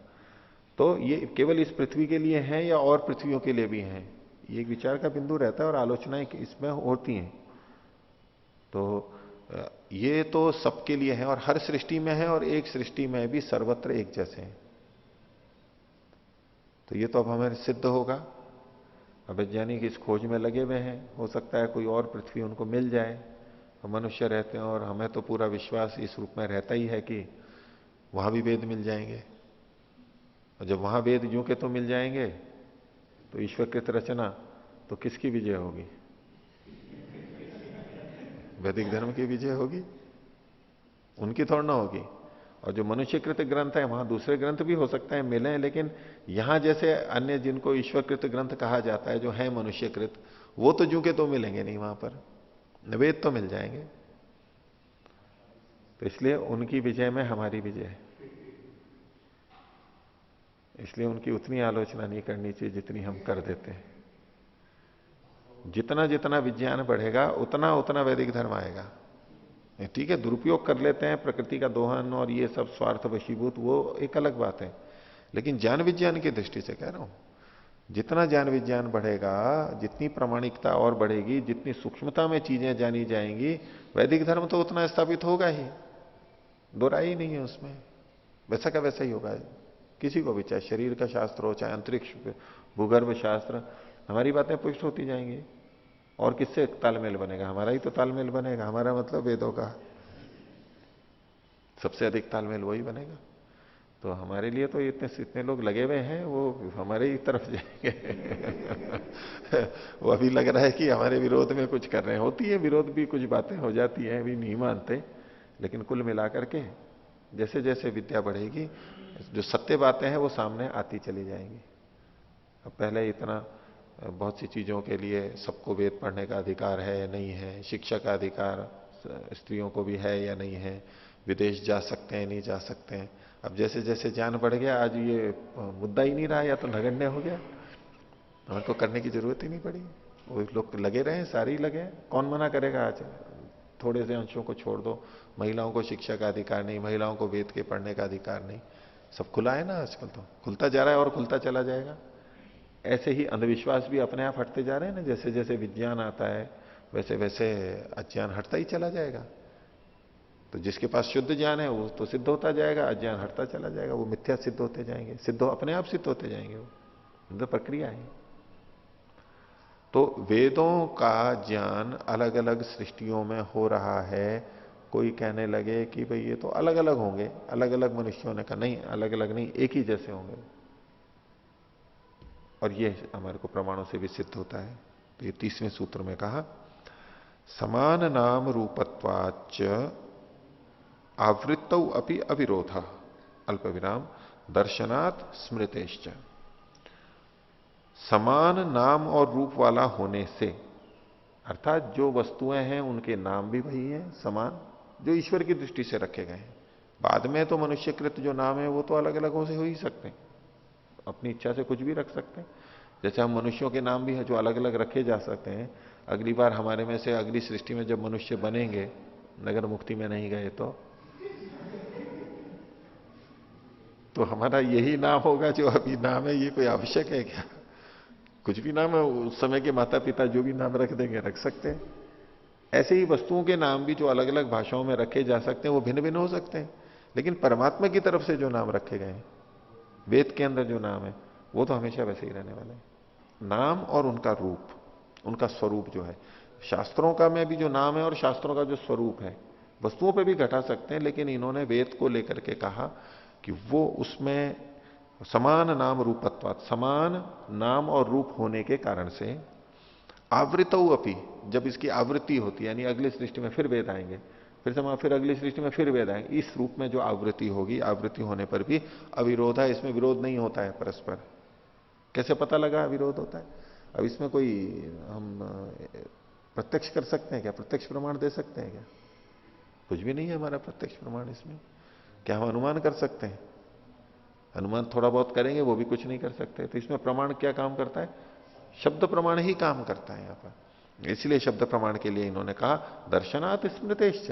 तो ये केवल इस पृथ्वी के लिए हैं या और पृथ्वियों के लिए भी हैं, ये एक विचार का बिंदु रहता है और आलोचनाएं इसमें होती हैं। तो ये तो सबके लिए है और हर सृष्टि में है, और एक सृष्टि में भी सर्वत्र एक जैसे हैं। तो ये तो अब हमें सिद्ध होगा। अब वैज्ञानिक इस खोज में लगे हुए हैं, हो सकता है कोई और पृथ्वी उनको मिल जाए, तो मनुष्य रहते हैं, और हमें तो पूरा विश्वास इस रूप में रहता ही है कि वहां भी वेद मिल जाएंगे। और जब वहां वेद यूं के तो मिल जाएंगे, तो ईश्वरकृत रचना तो किसकी विजय होगी? वैदिक धर्म की विजय होगी, उनकी थोड़ा ना होगी। और जो मनुष्यकृत ग्रंथ है, वहां दूसरे ग्रंथ भी हो सकता है मिले, लेकिन यहां जैसे अन्य जिनको ईश्वरकृत ग्रंथ कहा जाता है, जो है मनुष्यकृत, वो तो जू के तो मिलेंगे नहीं वहां पर, वेद तो मिल जाएंगे। तो इसलिए उनकी विजय में हमारी विजय है, इसलिए उनकी उतनी आलोचना नहीं करनी चाहिए जितनी हम कर देते हैं। जितना जितना विज्ञान बढ़ेगा उतना उतना वैदिक धर्म आएगा। ठीक है, दुरुपयोग कर लेते हैं, प्रकृति का दोहन और ये सब स्वार्थ वशीभूत, वो एक अलग बात है। लेकिन ज्ञान विज्ञान की दृष्टि से कह रहा हूं, जितना ज्ञान विज्ञान बढ़ेगा, जितनी प्रामाणिकता और बढ़ेगी, जितनी सूक्ष्मता में चीजें जानी जाएंगी, वैदिक धर्म तो उतना स्थापित होगा ही, दो राय ही नहीं है उसमें। वैसा का वैसा ही होगा, किसी को भी, चाहे शरीर का शास्त्र हो, चाहे अंतरिक्ष भूगर्भ शास्त्र, हमारी बातें पुष्ट होती जाएंगी। और किससे तालमेल बनेगा? हमारा ही तो तालमेल बनेगा, हमारा मतलब वेदों का। सबसे अधिक तालमेल वही बनेगा। तो हमारे लिए तो इतने इतने लोग लगे हुए हैं, वो हमारे ही तरफ जाएंगे। वो अभी लग रहा है कि हमारे विरोध में कुछ कर रहे हैं। होती है विरोध भी, कुछ बातें हो जाती है, अभी नहीं मानते, लेकिन कुल मिलाकर के जैसे जैसे विद्या बढ़ेगी, जो सत्य बातें हैं वो सामने आती चली जाएंगी। अब पहले इतना बहुत सी चीजों के लिए सबको वेद पढ़ने का अधिकार है या नहीं है, शिक्षा का अधिकार स्त्रियों को भी है या नहीं है, विदेश जा सकते हैं नहीं जा सकते हैं। अब जैसे जैसे ज्ञान बढ़ गया, आज ये मुद्दा ही नहीं रहा, या तो नगण्य हो गया, उनको करने की जरूरत ही नहीं पड़ी। वो लोग लगे रहे, सारे ही लगे हैं, कौन मना करेगा। आज थोड़े से अंशों को छोड़ दो, महिलाओं को शिक्षा का अधिकार नहीं, महिलाओं को वेद के पढ़ने का अधिकार नहीं, सब खुला है ना आजकल, तो खुलता जा रहा है और खुलता चला जाएगा। ऐसे ही अंधविश्वास भी अपने आप हटते जा रहे हैं ना, जैसे जैसे विज्ञान आता है वैसे वैसे अज्ञान हटता ही चला जाएगा। तो जिसके पास शुद्ध ज्ञान है वो तो सिद्ध होता जाएगा, अज्ञान हटता चला जाएगा, वो मिथ्या सिद्ध होते जाएंगे, सिद्ध अपने आप सिद्ध होते जाएंगे, वो तो प्रक्रिया है। तो वेदों का ज्ञान अलग अलग सृष्टियों में हो रहा है। कोई कहने लगे कि भाई ये तो अलग अलग होंगे, अलग अलग मनुष्यों ने कहा नहीं, अलग अलग नहीं, एक ही जैसे होंगे। और ये हमारे को प्रमाणों से भी सिद्ध होता है। तो ये 30वें सूत्र में कहा, समान नाम रूपत्वाच आवृत्तौ अपि अविरोध अल्प विराम दर्शनात् स्मृतेश्च। समान नाम और रूप वाला होने से, अर्थात जो वस्तुएं हैं उनके नाम भी वही है समान, जो ईश्वर की दृष्टि से रखे गए हैं। बाद में तो मनुष्यकृत जो नाम है वो तो अलग अलग हो से हो ही सकते हैं, अपनी इच्छा से कुछ भी रख सकते हैं। जैसे हम मनुष्यों के नाम भी है जो अलग अलग रखे जा सकते हैं। अगली बार हमारे में से अगली सृष्टि में जब मनुष्य बनेंगे, नगर मुक्ति में नहीं गए तो हमारा यही नाम होगा जो अभी नाम है। ये कोई आवश्यक है क्या? कुछ भी नाम है, उस समय के माता पिता जो भी नाम रख देंगे रख सकते हैं। ऐसे ही वस्तुओं के नाम भी जो अलग अलग भाषाओं में रखे जा सकते हैं वो भिन्न भिन्न हो सकते हैं, लेकिन परमात्मा की तरफ से जो नाम रखे गए हैं, वेद के अंदर जो नाम है, वो तो हमेशा वैसे ही रहने वाले हैं। नाम और उनका रूप, उनका स्वरूप जो है, शास्त्रों का में भी जो नाम है और शास्त्रों का जो स्वरूप है, वस्तुओं पे भी घटा सकते हैं, लेकिन इन्होंने वेद को लेकर के कहा कि वो उसमें समान नाम रूपत्वात्, समान नाम और रूप होने के कारण से आवृतौ अपि, जब इसकी आवृत्ति होती है, यानी अगली सृष्टि में फिर वेद आएंगे, फिर अगली सृष्टि में फिर वेद आएंगे, इस रूप में जो आवृत्ति होगी, आवृत्ति होने पर भी अविरोध है, इसमें विरोध नहीं होता है परस्पर। कैसे पता लगा अविरोध होता है? अब इसमें कोई हम प्रत्यक्ष कर सकते हैं क्या? प्रत्यक्ष प्रमाण दे सकते हैं क्या? कुछ भी नहीं है हमारा प्रत्यक्ष प्रमाण इसमें। क्या हम अनुमान कर सकते हैं? अनुमान थोड़ा बहुत करेंगे, वो भी कुछ नहीं कर सकते। तो इसमें प्रमाण क्या काम करता है? शब्द प्रमाण ही काम करता है यहां पर। इसलिए शब्द प्रमाण के लिए इन्होंने कहा दर्शनात् स्मृतेश्च।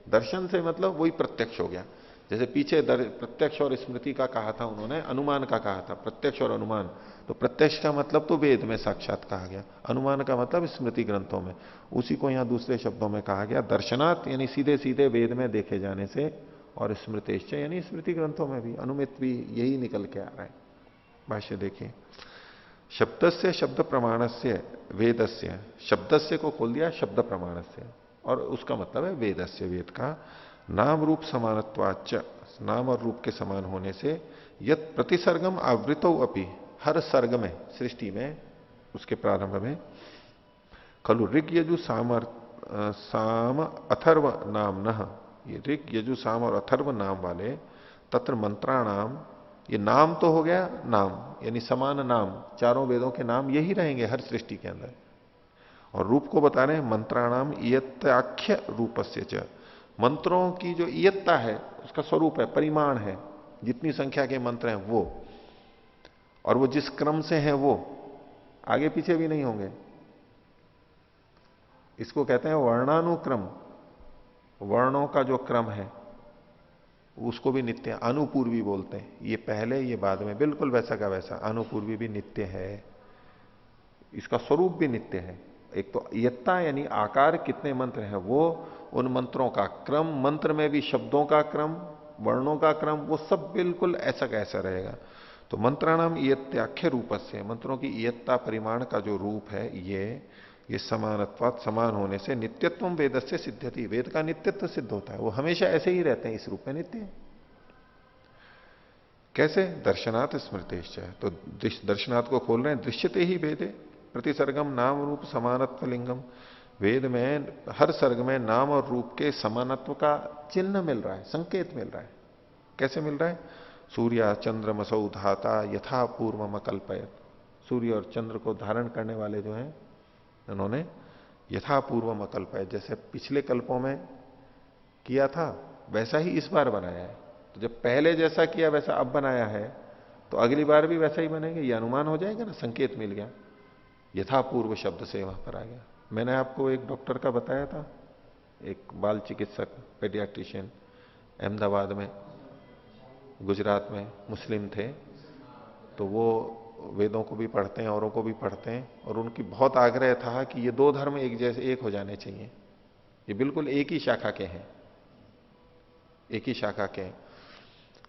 दर्शन से मतलब वही प्रत्यक्ष हो गया। जैसे पीछे प्रत्यक्ष और स्मृति का कहा था उन्होंने, अनुमान का कहा था, प्रत्यक्ष और अनुमान। तो प्रत्यक्ष का मतलब तो वेद में साक्षात कहा गया, अनुमान का मतलब स्मृति ग्रंथों में। उसी को यहां दूसरे शब्दों में कहा गया दर्शनात्, यानी सीधे सीधे वेद में देखे जाने से, और स्मृतेश्च यानी स्मृति ग्रंथों में भी, अनुमित भी यही निकल के आ रहा है। भाष्य देखिए, शब्द से शब्द प्रमाण से वेदस्य, शब्दस्य को खोल दिया शब्द प्रमाण से, और उसका मतलब है वेदस्य, वेद का। नाम रूप समानत्वाच, नाम और रूप के समान होने से, यत प्रतिसर्गम आवृतौ अपि, हर सर्ग में, सृष्टि में, उसके प्रारंभ में, खलु ऋग यजु साम अथर्व नाम न, ये ऋग यजु साम और अथर्व नाम वाले तत्र मंत्राणाम, ये नाम तो हो गया, नाम यानी समान नाम, चारों वेदों के नाम यही रहेंगे हर सृष्टि के अंदर। और रूप को बता रहे हैं मंत्राणाम इयत्ताख्य रूपस्य च, मंत्रों की जो इयत्ता है उसका स्वरूप है, परिमाण है, जितनी संख्या के मंत्र हैं वो, और वो जिस क्रम से हैं वो आगे पीछे भी नहीं होंगे। इसको कहते हैं वर्णानुक्रम, वर्णों का जो क्रम है उसको भी नित्य, अनुपूर्वी बोलते हैं। ये पहले ये बाद में, बिल्कुल वैसा का वैसा, अनुपूर्वी भी नित्य है, इसका स्वरूप भी नित्य है। एक तो इयत्ता यानी आकार, कितने मंत्र हैं वो, उन मंत्रों का क्रम, मंत्र में भी शब्दों का क्रम, वर्णों का क्रम, वो सब बिल्कुल ऐसा कैसा रहेगा। तो मंत्राणाम इयत्याख्य रूपस्य, मंत्रों की इयत्ता परिमाण का जो रूप है ये, ये समानत्वात, समान होने से नित्यत्व वेद से सिद्ध्यति, वेद का नित्यत्व सिद्ध होता है, वो हमेशा ऐसे ही रहते हैं, इस रूप में नित्य है। कैसे? दर्शनात् स्मृतेश्च, तो दर्शनात् को खोल रहे हैं, दृश्यते ही वेदे प्रतिसर्गम नाम रूप समानत्व लिंगम, वेद में हर सर्ग में नाम और रूप के समानत्व का चिन्ह मिल रहा है, संकेत मिल रहा है। कैसे मिल रहा है? सूर्य चंद्रमसौ धाता यथा पूर्वम अकल्पयत, सूर्य और चंद्र को धारण करने वाले जो हैं उन्होंने यथा पूर्वम अकल्पयत, जैसे पिछले कल्पों में किया था वैसा ही इस बार बनाया है। तो जब पहले जैसा किया वैसा अब बनाया है तो अगली बार भी वैसा ही बनेंगे, ये अनुमान हो जाएगा ना, संकेत मिल गया। यथापूर्व शब्द से वहां पर आ गया। मैंने आपको एक डॉक्टर का बताया था, एक बाल चिकित्सक पेडियाट्रिशियन अहमदाबाद में, गुजरात में, मुस्लिम थे, तो वो वेदों को भी पढ़ते हैं, औरों को भी पढ़ते हैं, और उनकी बहुत आग्रह था कि ये दो धर्म एक जैसे एक हो जाने चाहिए, ये बिल्कुल एक ही शाखा के हैं, एक ही शाखा के हैं।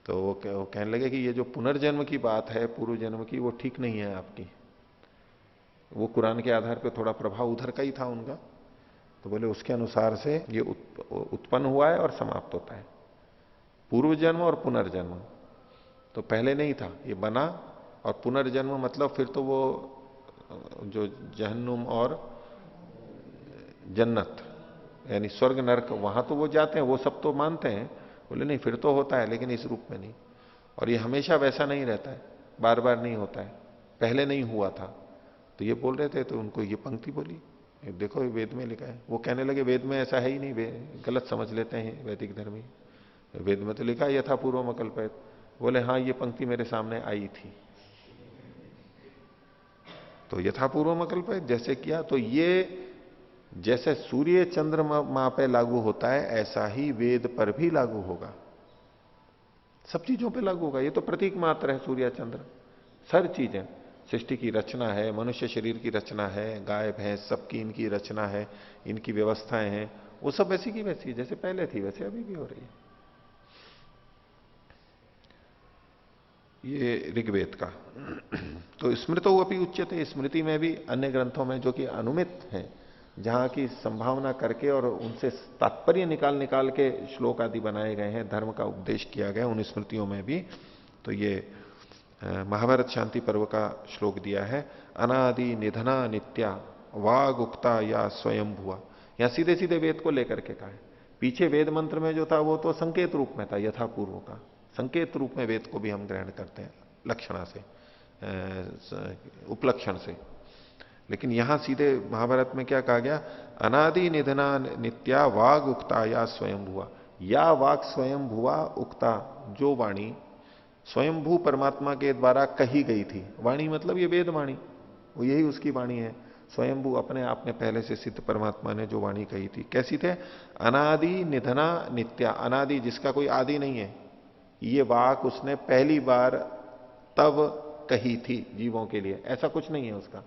तो वो कहने लगे कि ये जो पुनर्जन्म की बात है, पूर्व जन्म की, वो ठीक नहीं है आपकी। वो कुरान के आधार पर थोड़ा प्रभाव उधर का ही था उनका, तो बोले उसके अनुसार से ये उत्पन्न हुआ है और समाप्त होता है, पूर्व जन्म और पुनर्जन्म। तो पहले नहीं था, ये बना, और पुनर्जन्म मतलब फिर तो वो जो जहन्नुम और जन्नत यानी स्वर्ग नरक, वहां तो वो जाते हैं, वो सब तो मानते हैं। बोले नहीं, फिर तो होता है लेकिन इस रूप में नहीं, और ये हमेशा वैसा नहीं रहता है, बार बार नहीं होता है, पहले नहीं हुआ था। तो ये बोल रहे थे, तो उनको ये पंक्ति बोली, देखो वेद में लिखा है। वो कहने लगे वेद में ऐसा है ही नहीं, गलत समझ लेते हैं वैदिक धर्मी, वेद में तो लिखा है यथा पूर्वम अकल्पयत। बोले हाँ, ये पंक्ति मेरे सामने आई थी, तो यथापूर्वम अकल्पयत जैसे किया, तो ये जैसे सूर्य चंद्रमा पे लागू होता है ऐसा ही वेद पर भी लागू होगा, सब चीजों पे लागू होगा। ये तो प्रतीक मात्र है, सूर्य चंद्र, सर चीजें, सृष्टि की रचना है, मनुष्य शरीर की रचना है, गाय भैंस सबकी इनकी रचना है, इनकी व्यवस्थाएं हैं, वो सब वैसी की वैसी, जैसे पहले थी वैसे अभी भी हो रही है। ये ऋग्वेद का। तो स्मृतो अपि उच्यते, स्मृति में भी अन्य ग्रंथों में जो कि अनुमित हैं, जहां की संभावना करके और उनसे तात्पर्य निकाल निकाल के श्लोक आदि बनाए गए हैं, धर्म का उपदेश किया गया उन स्मृतियों में भी। तो ये महाभारत शांति पर्व का श्लोक दिया है, अनादि निधना नित्या वाग उक्ता या स्वयं भुआ। यहां सीधे सीधे वेद को लेकर के कहा है। पीछे वेद मंत्र में जो था वो तो संकेत रूप में था, यथापूर्व का संकेत रूप में वेद को भी हम ग्रहण करते हैं, लक्षणा से, उपलक्षण से। लेकिन यहां सीधे महाभारत में क्या कहा गया, अनादि निधना नित्या वाग उक्ता या स्वयं भुआ, या वाग स्वयं भुआ उक्ता, जो वाणी स्वयंभू परमात्मा के द्वारा कही गई थी। वाणी मतलब ये वेद वाणी, वो यही उसकी वाणी है। स्वयंभू अपने आप में पहले से सिद्ध परमात्मा ने जो वाणी कही थी, कैसी थे, अनादि निधना नित्या, अनादि जिसका कोई आदि नहीं है, ये वाक उसने पहली बार तब कही थी जीवों के लिए, ऐसा कुछ नहीं है उसका,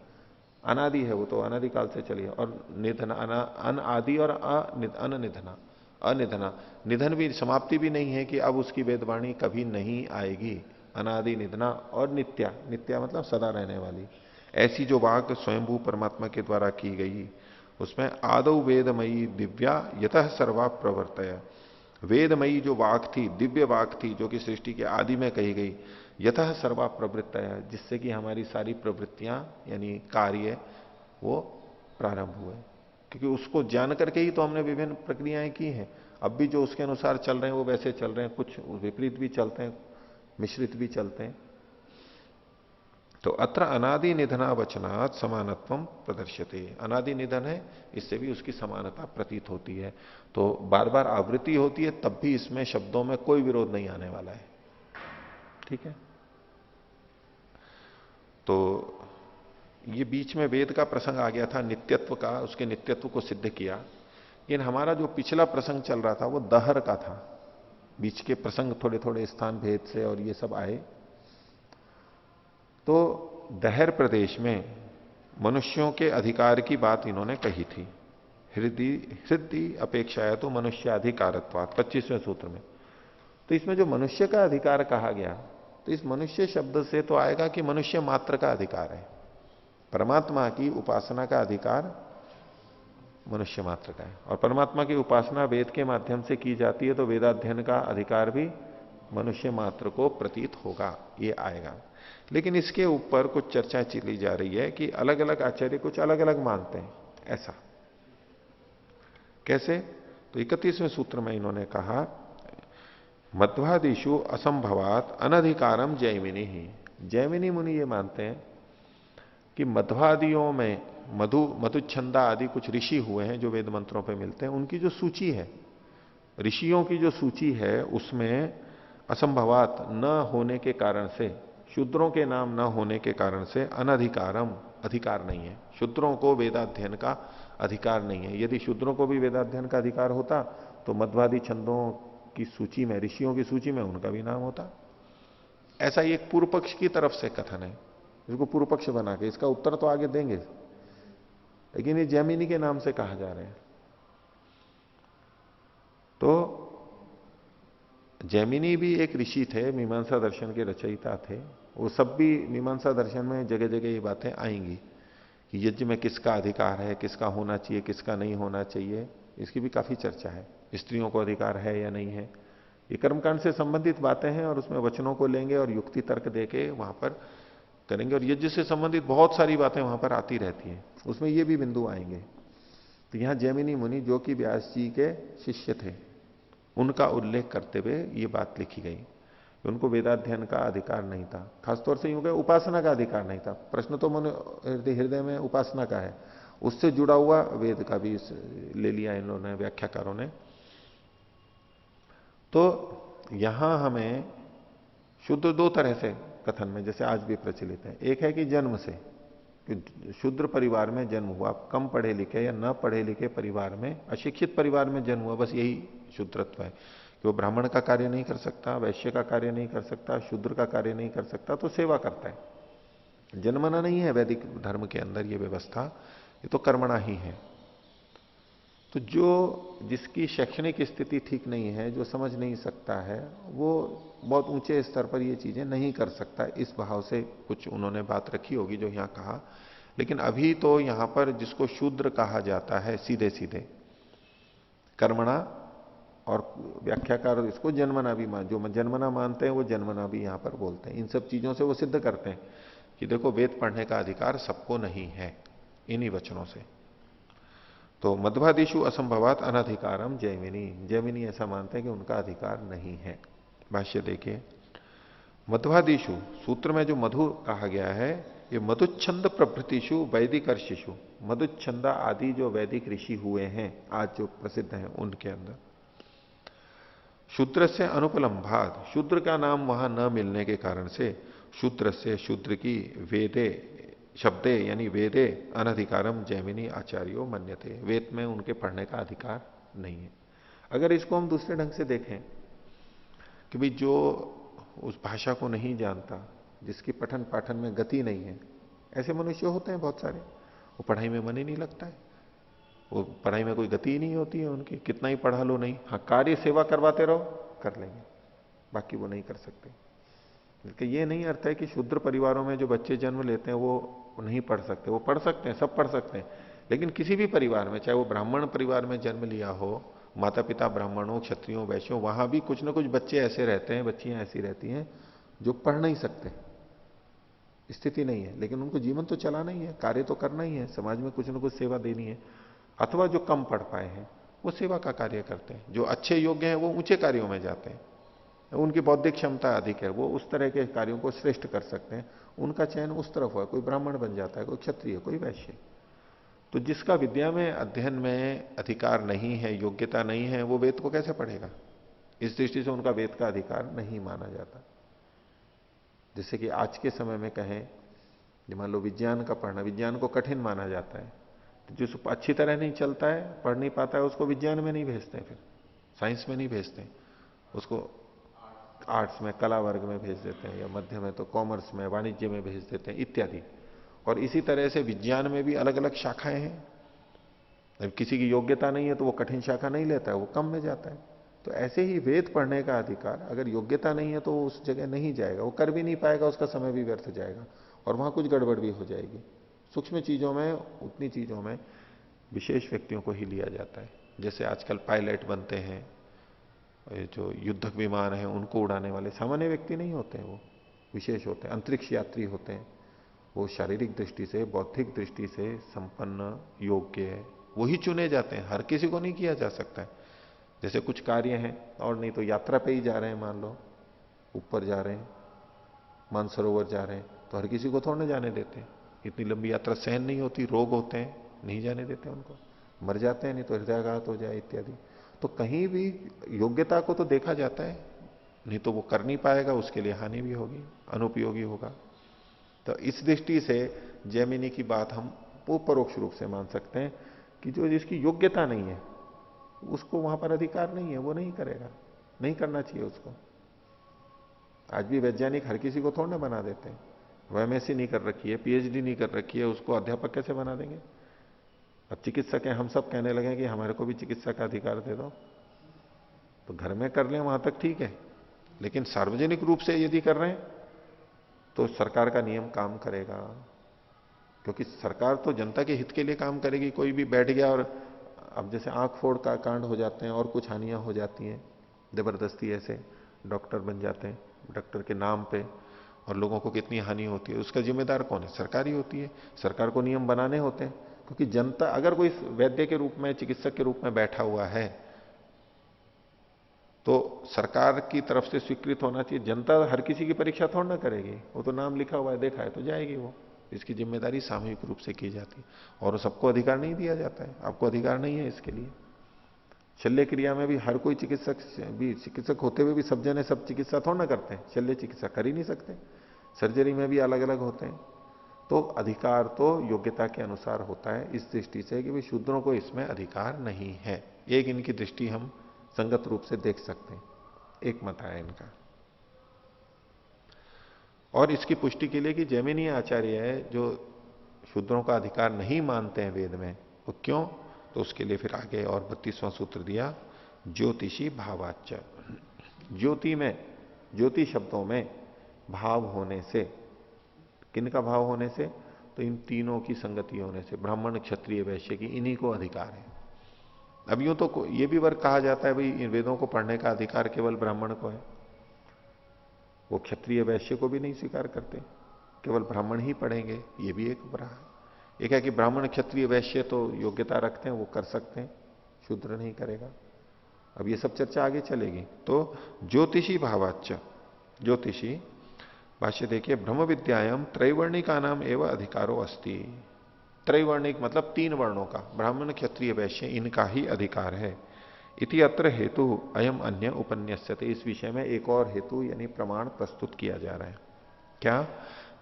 अनादि है वो, तो अनादि काल से चली है। और निधन, अनादि और अनिधना, अनिधना, निधन भी, समाप्ति भी नहीं है कि अब उसकी वेदवाणी कभी नहीं आएगी। अनादि निधना और नित्या, नित्या मतलब सदा रहने वाली। ऐसी जो वाक स्वयंभू परमात्मा के द्वारा की गई, उसमें आदौ वेदमयी दिव्या यतः सर्वा प्रवर्तय, वेदमयी जो वाक थी, दिव्य वाक थी, जो कि सृष्टि के आदि में कही गई, यतः सर्वा प्रवृत्तय, जिससे कि हमारी सारी प्रवृत्तियां यानी कार्य वो प्रारंभ हुए। क्योंकि उसको जान करके ही तो हमने विभिन्न प्रक्रियाएं की हैं। अब भी जो उसके अनुसार चल रहे हैं वो वैसे चल रहे हैं, कुछ विपरीत भी चलते हैं, मिश्रित भी चलते हैं। तो अत्र अनादि निधना वचनात् समानत्वम प्रदर्श्यते, अनादि निधन है, इससे भी उसकी समानता प्रतीत होती है। तो बार बार आवृत्ति होती है, तब भी इसमें शब्दों में कोई विरोध नहीं आने वाला है। ठीक है, तो ये बीच में वेद का प्रसंग आ गया था, नित्यत्व का, उसके नित्यत्व को सिद्ध किया। लेकिन हमारा जो पिछला प्रसंग चल रहा था वो दहर का था, बीच के प्रसंग थोड़े थोड़े स्थान भेद से और ये सब आए। तो दहर प्रदेश में मनुष्यों के अधिकार की बात इन्होंने कही थी, हृदय अपेक्षाया तो मनुष्य अधिकारत्वात् 25वें सूत्र में। तो इसमें जो मनुष्य का अधिकार कहा गया, तो इस मनुष्य शब्द से तो आएगा कि मनुष्य मात्र का अधिकार है, परमात्मा की उपासना का अधिकार मनुष्य मात्र का है। और परमात्मा की उपासना वेद के माध्यम से की जाती है तो वेदाध्ययन का अधिकार भी मनुष्य मात्र को प्रतीत होगा, ये आएगा। लेकिन इसके ऊपर कुछ चर्चा चली जा रही है कि अलग अलग आचार्य कुछ अलग अलग मानते हैं। ऐसा कैसे? तो 31वें सूत्र में इन्होंने कहा, मध्वादिशु असंभवात अनधिकारम जैमिनी ही। जैमिनी मुनि ये मानते हैं कि मध्वादियों में मधुच्छंदा आदि कुछ ऋषि हुए हैं जो वेद मंत्रों पे मिलते हैं, उनकी जो सूची है, ऋषियों की जो सूची है, उसमें असंभवात न होने के कारण से, शूद्रों के नाम न होने के कारण से अनधिकारम, अधिकार नहीं है। शूद्रों को वेदाध्ययन का अधिकार नहीं है। यदि शूद्रों को भी वेदाध्ययन का अधिकार होता तो मध्वादि छंदों की सूची में, ऋषियों की सूची में उनका भी नाम होता। ऐसा ही एक पूर्व पक्ष की तरफ से कथन है, इसको पूर्व पक्ष बना के इसका उत्तर तो आगे देंगे, लेकिन ये जैमिनी के नाम से कहा जा रहे हैं। तो जैमिनी भी एक ऋषि थे, मीमांसा दर्शन के रचयिता थे। वो सब भी मीमांसा दर्शन में जगह जगह ये बातें आएंगी कि यज्ञ में किसका अधिकार है, किसका होना चाहिए, किसका नहीं होना चाहिए, इसकी भी काफी चर्चा है। स्त्रियों को अधिकार है या नहीं है, ये कर्मकांड से संबंधित बातें हैं और उसमें वचनों को लेंगे और युक्ति तर्क देके वहां पर करेंगे। और यज्ञ से संबंधित बहुत सारी बातें वहां पर आती रहती हैं, उसमें ये भी बिंदु आएंगे। तो यहां जैमिनी मुनि जो कि व्यास जी के शिष्य थे, उनका उल्लेख करते हुए ये बात लिखी गई कि उनको वेदाध्ययन का अधिकार नहीं था। खासतौर से यूं कहे उपासना का अधिकार नहीं था। प्रश्न तो मन हृदय में उपासना का है, उससे जुड़ा हुआ वेद का भी ले लिया इन्होंने, व्याख्याकारों ने। तो यहां हमें शुद्ध दो तरह से कथन में, जैसे आज भी प्रचलित है। एक है कि जन्म से, कि शूद्र परिवार में जन्म हुआ, कम पढ़े लिखे या न पढ़े लिखे परिवार में, अशिक्षित परिवार में जन्म हुआ, बस यही शूद्रत्व है कि वो ब्राह्मण का कार्य नहीं कर सकता, वैश्य का कार्य नहीं कर सकता, शूद्र का कार्य नहीं कर सकता, तो सेवा करता है। जन्मना नहीं है वैदिक धर्म के अंदर ये व्यवस्था, ये तो कर्मणा ही है। तो जो जिसकी शैक्षणिक स्थिति ठीक नहीं है, जो समझ नहीं सकता है, वो बहुत ऊंचे स्तर पर ये चीजें नहीं कर सकता। इस भाव से कुछ उन्होंने बात रखी होगी जो यहां कहा। लेकिन अभी तो यहां पर जिसको शूद्र कहा जाता है सीधे सीधे कर्मणा, और व्याख्याकार इसको जन्मना भी जो जन्मना मानते हैं वो जन्मना भी यहां पर बोलते हैं। इन सब चीजों से वो सिद्ध करते हैं कि देखो वेद पढ़ने का अधिकार सबको नहीं है, इन्हीं वचनों से। तो मध्वादिशु असंभवात अनधिकारम जैमिनी, जैमिनी ऐसा मानते हैं कि उनका अधिकार नहीं है। भाष्य देखिए, मध्वादिशु सूत्र में जो मधु कहा गया है, ये मधुच्छंद प्रभृतिशु वैदिक ऋषिषु, मधुच्छंदा आदि जो वैदिक ऋषि हुए हैं आज जो प्रसिद्ध हैं, उनके अंदर शूद्र से अनुपलम्भात, शूद्र का नाम वहां न मिलने के कारण से, शूद्र से, शूद्र की वेदे शब्दे यानी वेदे अनधिकारम जैमिनी आचार्यो मन्यते, वेद में उनके पढ़ने का अधिकार नहीं है। अगर इसको हम दूसरे ढंग से देखें कि भाई जो उस भाषा को नहीं जानता, जिसकी पठन पाठन में गति नहीं है, ऐसे मनुष्य होते हैं बहुत सारे, वो पढ़ाई में मन ही नहीं लगता है, वो पढ़ाई में कोई गति ही नहीं होती है उनकी, कितना ही पढ़ा लो नहीं। हाँ, कार्य सेवा करवाते रहो कर लेंगे, बाकी वो नहीं कर सकते। बल्कि ये नहीं अर्थ है कि शूद्र परिवारों में जो बच्चे जन्म लेते हैं वो नहीं पढ़ सकते, वो पढ़ सकते हैं, सब पढ़ सकते हैं। लेकिन किसी भी परिवार में, चाहे वो ब्राह्मण परिवार में जन्म लिया हो, माता पिता ब्राह्मणों, क्षत्रियों, वैश्यों, वहां भी कुछ ना कुछ बच्चे ऐसे रहते हैं, बच्चियां ऐसी रहती हैं जो पढ़ नहीं सकते, स्थिति नहीं है, लेकिन उनको जीवन तो चलाना ही है, कार्य तो करना ही है, समाज में कुछ ना कुछ सेवा देनी है। अथवा जो कम पढ़ पाए हैं वो सेवा का कार्य करते हैं, जो अच्छे योग्य हैं वो ऊंचे कार्यों में जाते हैं, उनकी बौद्धिक क्षमता अधिक है, वो उस तरह के कार्यों को श्रेष्ठ कर सकते हैं, उनका चयन उस तरफ हुआ, कोई ब्राह्मण बन जाता है, कोई क्षत्रिय, कोई वैश्य। तो जिसका विद्या में अध्ययन में अधिकार नहीं है, योग्यता नहीं है, वो वेद को कैसे पढ़ेगा? इस दृष्टि से उनका वेद का अधिकार नहीं माना जाता। जैसे कि आज के समय में कहें, मान लो विज्ञान का पढ़ना, विज्ञान को कठिन माना जाता है, तो जो अच्छी तरह नहीं चलता है, पढ़ नहीं पाता है, उसको विज्ञान में नहीं भेजते, फिर साइंस में नहीं भेजते, उसको आर्ट्स में, कला वर्ग में भेज देते हैं, या मध्य में तो कॉमर्स में, वाणिज्य में भेज देते हैं इत्यादि। और इसी तरह से विज्ञान में भी अलग अलग शाखाएं हैं। जब किसी की योग्यता नहीं है तो वो कठिन शाखा नहीं लेता है, वो कम में जाता है। तो ऐसे ही वेद पढ़ने का अधिकार, अगर योग्यता नहीं है तो वो उस जगह नहीं जाएगा, वो कर भी नहीं पाएगा, उसका समय भी व्यर्थ जाएगा और वहां कुछ गड़बड़ भी हो जाएगी। सूक्ष्म चीजों में, उतनी चीजों में विशेष व्यक्तियों को ही लिया जाता है। जैसे आजकल पायलट बनते हैं, ये जो युद्धक विमान है उनको उड़ाने वाले सामान्य व्यक्ति नहीं होते हैं, वो विशेष होते हैं, अंतरिक्ष यात्री होते हैं। वो शारीरिक दृष्टि से, बौद्धिक दृष्टि से संपन्न, योग्य है, वही चुने जाते हैं। हर किसी को नहीं किया जा सकता है। जैसे कुछ कार्य हैं, और नहीं तो यात्रा पे ही जा रहे हैं, मान लो ऊपर जा रहे हैं, मानसरोवर जा रहे हैं, तो हर किसी को थोड़ा ना जाने देते। इतनी लंबी यात्रा सहन नहीं होती, रोग होते हैं, नहीं जाने देते उनको, मर जाते हैं, नहीं तो हृदयाघात हो जाए इत्यादि। तो कहीं भी योग्यता को तो देखा जाता है, नहीं तो वो कर नहीं पाएगा, उसके लिए हानि भी होगी, अनुपयोगी होगा। तो इस दृष्टि से जैमिनी की बात हम वो परोक्ष रूप से मान सकते हैं कि जो जिसकी योग्यता नहीं है उसको वहां पर अधिकार नहीं है, वो नहीं करेगा, नहीं करना चाहिए उसको। आज भी वैज्ञानिक हर किसी को थोड़ा ना बना देते हैं। वह एमएससी नहीं कर रखी है, पीएचडी नहीं कर रखी है, उसको अध्यापक कैसे बना देंगे? अब चिकित्सक हैं, हम सब कहने लगे कि हमारे को भी चिकित्सा का अधिकार दे दो, तो घर में कर लें वहां तक ठीक है, लेकिन सार्वजनिक रूप से यदि कर रहे हैं तो सरकार का नियम काम करेगा, क्योंकि सरकार तो जनता के हित के लिए काम करेगी। कोई भी बैठ गया और अब जैसे आंख फोड़ का कांड हो जाते हैं और कुछ हानियां हो जाती हैं, जबरदस्ती ऐसे डॉक्टर बन जाते हैं डॉक्टर के नाम पे, और लोगों को कितनी हानि होती है, उसका जिम्मेदार कौन है? सरकार ही होती है। सरकार को नियम बनाने होते हैं, क्योंकि जनता, अगर कोई वैद्य के रूप में, चिकित्सक के रूप में बैठा हुआ है तो सरकार की तरफ से स्वीकृत होना चाहिए। जनता हर किसी की परीक्षा थोड़ा ना करेगी, वो तो नाम लिखा हुआ है, देखा है तो जाएगी वो। इसकी जिम्मेदारी सामूहिक रूप से की जाती है, और सबको अधिकार नहीं दिया जाता है। आपको अधिकार नहीं है इसके लिए। शल्य क्रिया में भी हर कोई चिकित्सक होते हुए भी सब जने सब चिकित्सा थोड़ा ना करते हैं, शल्य चिकित्सा कर ही नहीं सकते। सर्जरी में भी अलग अलग होते हैं। तो अधिकार तो योग्यता के अनुसार होता है, इस दृष्टि से कि भाई शूद्रों को इसमें अधिकार नहीं है। एक इनकी दृष्टि हम संगत रूप से देख सकते हैं, एक मत है इनका। और इसकी पुष्टि के लिए कि जैमिनी आचार्य है जो शूद्रों का अधिकार नहीं मानते हैं वेद में, वो क्यों? तो उसके लिए फिर आगे और 32वां सूत्र दिया, ज्योतिषी भावाच्य। ज्योति में, ज्योति शब्दों में भाव होने से, किनका भाव होने से? तो इन तीनों की संगति होने से, ब्राह्मण क्षत्रिय वैश्य की, इन्हीं को अधिकार है। अब यूं तो ये भी वर्ग कहा जाता है भाई इन वेदों को पढ़ने का अधिकार केवल ब्राह्मण को है, वो क्षत्रिय वैश्य को भी नहीं स्वीकार करते, केवल ब्राह्मण ही पढ़ेंगे, ये भी एक रहा। एक है कि ब्राह्मण क्षत्रिय वैश्य तो योग्यता रखते हैं, वो कर सकते हैं, शूद्र नहीं करेगा। अब ये सब चर्चा आगे चलेगी। तो ज्योतिषी भावाच्य, ज्योतिषी भाष्य देखिए, ब्रह्म विद्यायाम त्रैवर्णिका नाम एवं अधिकारो अस्ति। त्रैवर्णिक मतलब तीन वर्णों का, ब्राह्मण क्षत्रिय वैश्य, इनका ही अधिकार है। इति अत्र हेतु अयम अन्य उपन्यस्यते। इस विषय में एक और हेतु यानी प्रमाण प्रस्तुत किया जा रहा है। क्या?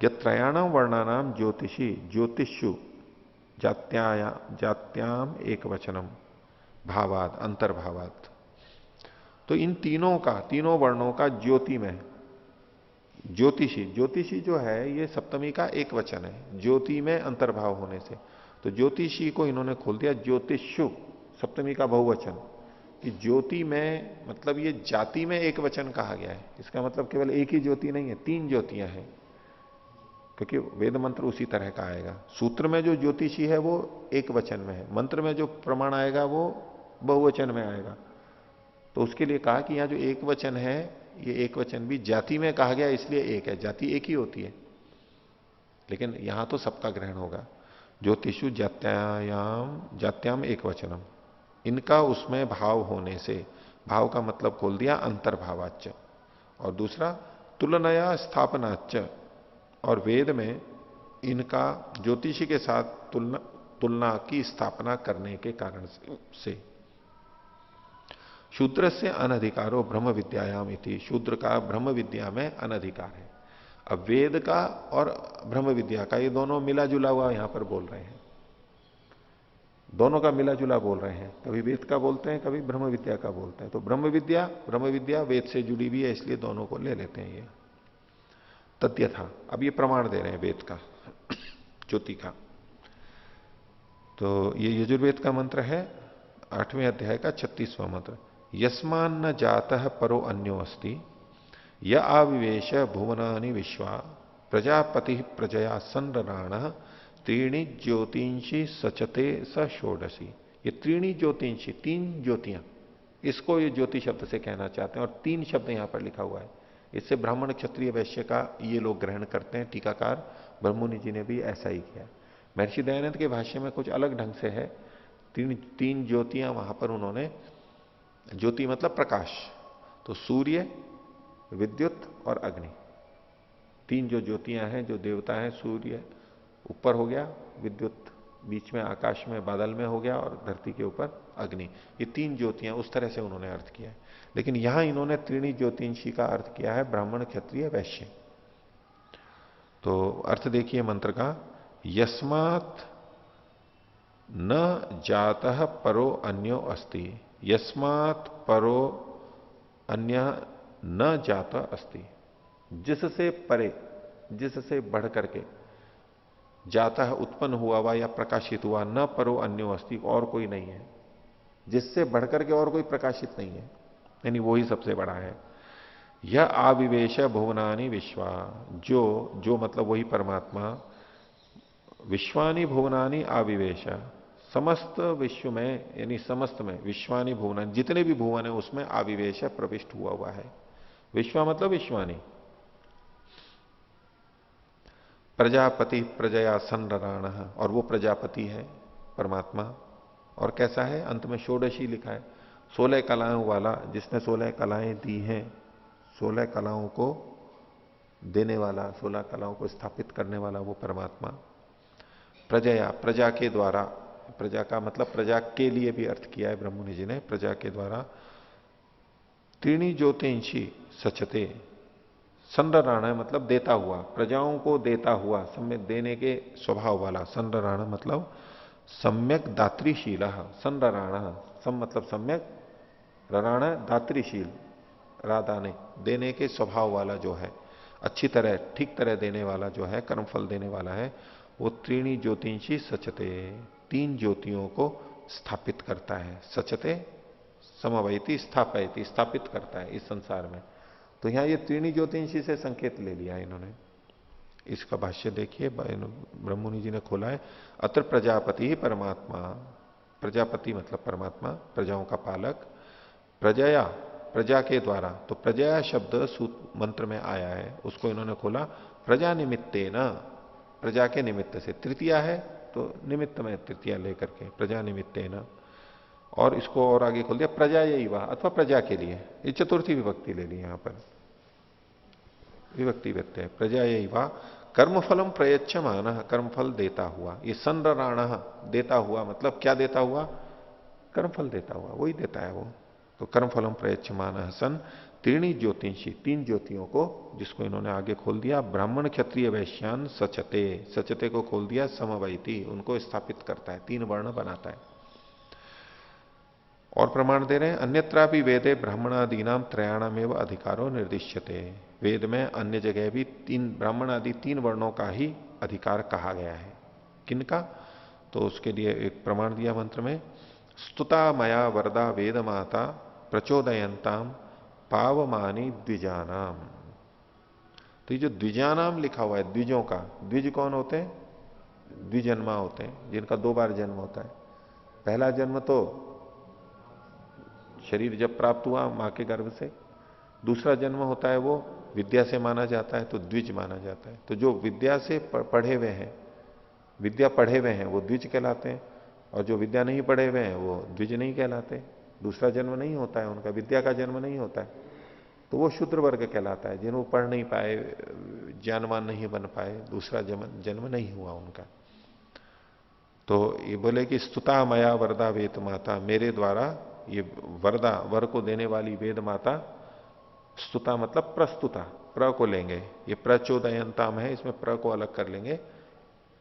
त्रयाणाम वर्णानाम ज्योतिषी ज्योतिषु जात्याम एक वचनम भावाद अंतर्भावाद। तो इन तीनों का, तीनों वर्णों का ज्योति में, ज्योतिषी, ज्योतिषी जो है ये सप्तमी का एक वचन है, ज्योति में अंतर्भाव होने से। तो ज्योतिषी को इन्होंने खोल दिया ज्योतिषु, सप्तमी का बहुवचन, कि ज्योति में मतलब ये जाति में एक वचन कहा गया है। इसका मतलब केवल एक ही ज्योति नहीं है, तीन ज्योतियां हैं, क्योंकि वेद मंत्र उसी तरह का आएगा। सूत्र में जो ज्योतिषी है वो एक वचन में है, मंत्र में जो प्रमाण आएगा वो बहुवचन में आएगा। तो उसके लिए कहा कि यहां जो एक वचन है, ये एक वचन भी जाति में कहा गया इसलिए एक है, जाति एक ही होती है, लेकिन यहां तो सबका ग्रहण होगा। ज्योतिषु जात्याम एक वचनम, इनका उसमें भाव होने से, भाव का मतलब खोल दिया अंतर्भावाच्य। और दूसरा तुलनया स्थापनाच्य, और वेद में इनका ज्योतिषी के साथ तुलना की स्थापना करने के कारण से। शूद्र से अनधिकारो ब्रह्म विद्यायाम इति, शूद्र का ब्रह्म विद्या में अनधिकार है। अब वेद का और ब्रह्म विद्या का ये दोनों मिला जुला हुआ यहां पर बोल रहे हैं, दोनों का मिला जुला बोल रहे हैं। कभी वेद का बोलते हैं, कभी ब्रह्म विद्या का बोलते हैं। तो ब्रह्म विद्या वेद से जुड़ी हुई है, इसलिए दोनों को ले लेते हैं ये तथ्यथा। अब ये प्रमाण दे रहे हैं वेद का, ज्योति का। तो ये यजुर्वेद का मंत्र है, 8वें अध्याय का 36वां मंत्र, यस्मान न जातः परो अन्यो अस्ति य आविवेश भुवनानि विश्वा प्रजापति प्रजया संरराण त्रीणि ज्योतिंशी सचते स षोडशी। ये त्रीणि ज्योतिंशी, तीन ज्योतियां, इसको ये ज्योति शब्द से कहना चाहते हैं। और तीन शब्द यहां पर लिखा हुआ है। इससे ब्राह्मण क्षत्रिय वैश्य का ये लोग ग्रहण करते हैं। टीकाकार ब्रह्ममुनि जी ने भी ऐसा ही किया। महर्षि दयानंद के भाष्य में कुछ अलग ढंग से है। तीन ज्योतियां वहां पर उन्होंने, ज्योति मतलब प्रकाश, तो सूर्य, विद्युत और अग्नि, तीन जो ज्योतियां हैं, जो देवता हैं, सूर्य ऊपर हो गया, विद्युत बीच में आकाश में बादल में हो गया, और धरती के ऊपर अग्नि, ये तीन ज्योतियां, उस तरह से उन्होंने अर्थ किया है। लेकिन यहां इन्होंने त्रीणि ज्योतिंशी का अर्थ किया है ब्राह्मण क्षत्रिय वैश्य। तो अर्थ देखिए मंत्र का, यस्मात् न जातः परो अन्यो अस्ति, यस्मात् परो अन्य न जाता अस्ति, जिससे परे, जिससे बढ़ करके, जाता है उत्पन्न हुआ हुआ या प्रकाशित हुआ, न परो अन्यो अस्ति, और कोई नहीं है, जिससे बढ़कर के और कोई प्रकाशित नहीं है, यानी वो ही सबसे बड़ा है। यह आविवेश भुवनानि विश्वा, जो मतलब वही परमात्मा, विश्वानि भुवनानि आविवेश, समस्त विश्व में, यानी समस्त में, विश्वानि भुवनानि, जितने भी भुवन है उसमें आविवेश प्रविष्ट हुआ है। विश्वा मतलब विश्वानि। प्रजापति प्रजया संरराण, और वो प्रजापति है परमात्मा। और कैसा है, अंत में षोडशी लिखा है, 16 कलाओं वाला, जिसने 16 कलाएं दी हैं, 16 कलाओं को देने वाला, 16 कलाओं को स्थापित करने वाला वो परमात्मा। प्रजया, प्रजा के द्वारा, प्रजा का मतलब प्रजा के लिए भी अर्थ किया है ब्रह्ममुनि जी ने, प्रजा के द्वारा। त्रीणि ज्योतिंशी सचते, संरराण मतलब देता हुआ, प्रजाओं को देता हुआ, सम्यक देने के स्वभाव वाला। संरराण मतलब सम्यक दातृशील, संरराण, सम मतलब सम्यक, रराण दातृशील, रादाने, देने के स्वभाव वाला जो है, अच्छी तरह ठीक तरह देने वाला जो है, कर्मफल देने वाला है, वो त्रीणि ज्योतिंशी सचते, तीन ज्योतियों को स्थापित करता है। सचते समवैति स्थापयति, स्थापित करता है इस संसार में। तो यहां ये त्रीणि ज्योतिंशी से संकेत ले लिया इन्होंने। इसका भाष्य देखिए, ब्रह्ममुनि जी ने खोला है, अत्र प्रजापति ही परमात्मा, प्रजापति मतलब परमात्मा, प्रजाओं का पालक, प्रजया प्रजा के द्वारा, तो प्रजया शब्द मंत्र में आया है, उसको इन्होंने खोला प्रजा निमित्ते न, प्रजा के निमित्त से, तृतीया है तो निमित्त में तृतीया लेकर के, प्रजा निमित्ते न, और इसको और आगे खोल दिया प्रजा यही वाह, अथवा प्रजा के लिए, ये चतुर्थी विभक्ति ले ली यहां पर, विभक्ति व्यक्ति, प्रजा यही वाह, कर्मफलम प्रयच्छमान, कर्मफल देता हुआ, ये संरराण देता हुआ, मतलब क्या देता हुआ, कर्मफल देता हुआ, वही देता है वो। तो कर्मफलम प्रयच्छमान सन त्रीणि ज्योतिषी, तीन ज्योतियों को, जिसको इन्होंने आगे खोल दिया, ब्राह्मण क्षत्रिय वैश्यान सचते, सचते को खोल दिया समवैति, उनको स्थापित करता है, तीन वर्ण बनाता है। और प्रमाण दे रहे हैं, अन्यत्रा भी वेदे ब्राह्मणादीनाम त्रयाणाम एवं अधिकारो निर्दिश्यते, वेद में अन्य जगह भी तीन ब्राह्मण आदि तीन वर्णों का ही अधिकार कहा गया है। किनका, तो उसके लिए एक प्रमाण दिया मंत्र में, स्तुता मया वरदा वेद माता प्रचोदयंताम पावमानी द्विजानाम। तो ये जो द्विजानाम लिखा हुआ है, द्विजों का, द्विज कौन होते हैं, द्विजन्मा होते हैं, जिनका 2 बार जन्म होता है। पहला जन्म तो शरीर जब प्राप्त हुआ मां के गर्भ से, दूसरा जन्म होता है वो विद्या से माना जाता है, तो द्विज माना जाता है। तो जो विद्या से पढ़े हुए हैं, विद्या पढ़े हुए हैं, वो द्विज कहलाते हैं, और जो विद्या नहीं पढ़े हुए हैं वो द्विज नहीं कहलाते। दूसरा जन्म नहीं होता है उनका, विद्या का जन्म नहीं होता है, तो वो शूद्र वर्ग कहलाता है, जिन्हों पढ़ नहीं पाए, ज्ञानवान नहीं बन पाए, दूसरा जन्म नहीं हुआ उनका। तो ये बोले कि स्तुता मया वरदा वेद माता, मेरे द्वारा ये वरदा, वर को देने वाली वेद माता, स्तुता मतलब प्रस्तुता, प्र को लेंगे, ये प्रचोदयंताम है, इसमें प्र को अलग कर लेंगे,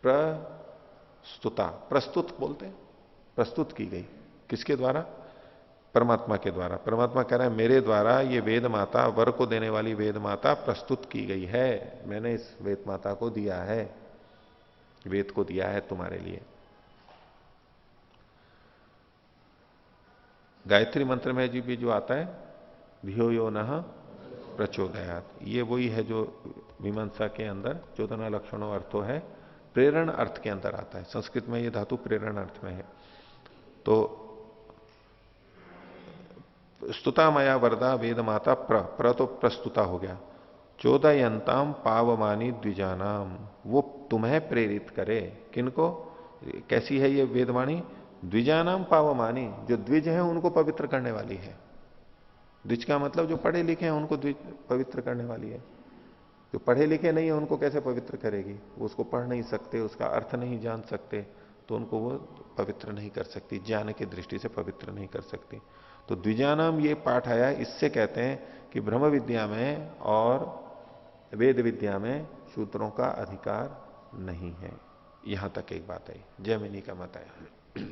प्रस्तुता, प्रस्तुत बोलते हैं, प्रस्तुत की गई, किसके द्वारा, परमात्मा के द्वारा। परमात्मा कह रहा है मेरे द्वारा ये वेद माता, वर को देने वाली वेद माता प्रस्तुत की गई है, मैंने इस वेद माता को दिया है, वेद को दिया है तुम्हारे लिए। गायत्री मंत्र में जी भी जो आता है, धियो यो नः प्रचोदयात्, ये वही है जो मीमांसा के अंदर 14 लक्षणों अर्थों है, प्रेरण अर्थ के अंदर आता है। संस्कृत में ये धातु प्रेरण अर्थ में है। तो स्तुता मया वरदा वेद माता प्र तो प्रस्तुता हो गया। चोदयंताम पावमानी द्विजानाम, वो तुम्हें प्रेरित करे। किनको? कैसी है ये वेदवाणी? द्विजानाम पावमानी, जो द्विज है उनको पवित्र करने वाली है। द्विज का मतलब जो पढ़े लिखे हैं उनको द्विज पवित्र करने वाली है। जो पढ़े लिखे नहीं है उनको कैसे पवित्र करेगी? वो उसको पढ़ नहीं सकते, उसका अर्थ नहीं जान सकते, तो उनको वो पवित्र नहीं कर सकती, ज्ञान की दृष्टि से पवित्र नहीं कर सकती। तो द्विजानाम ये पाठ आया, इससे कहते हैं कि ब्रह्म विद्या में और वेद विद्या में शूद्रों का अधिकार नहीं है। यहां तक एक बात आई, जैमिनी का मत आया।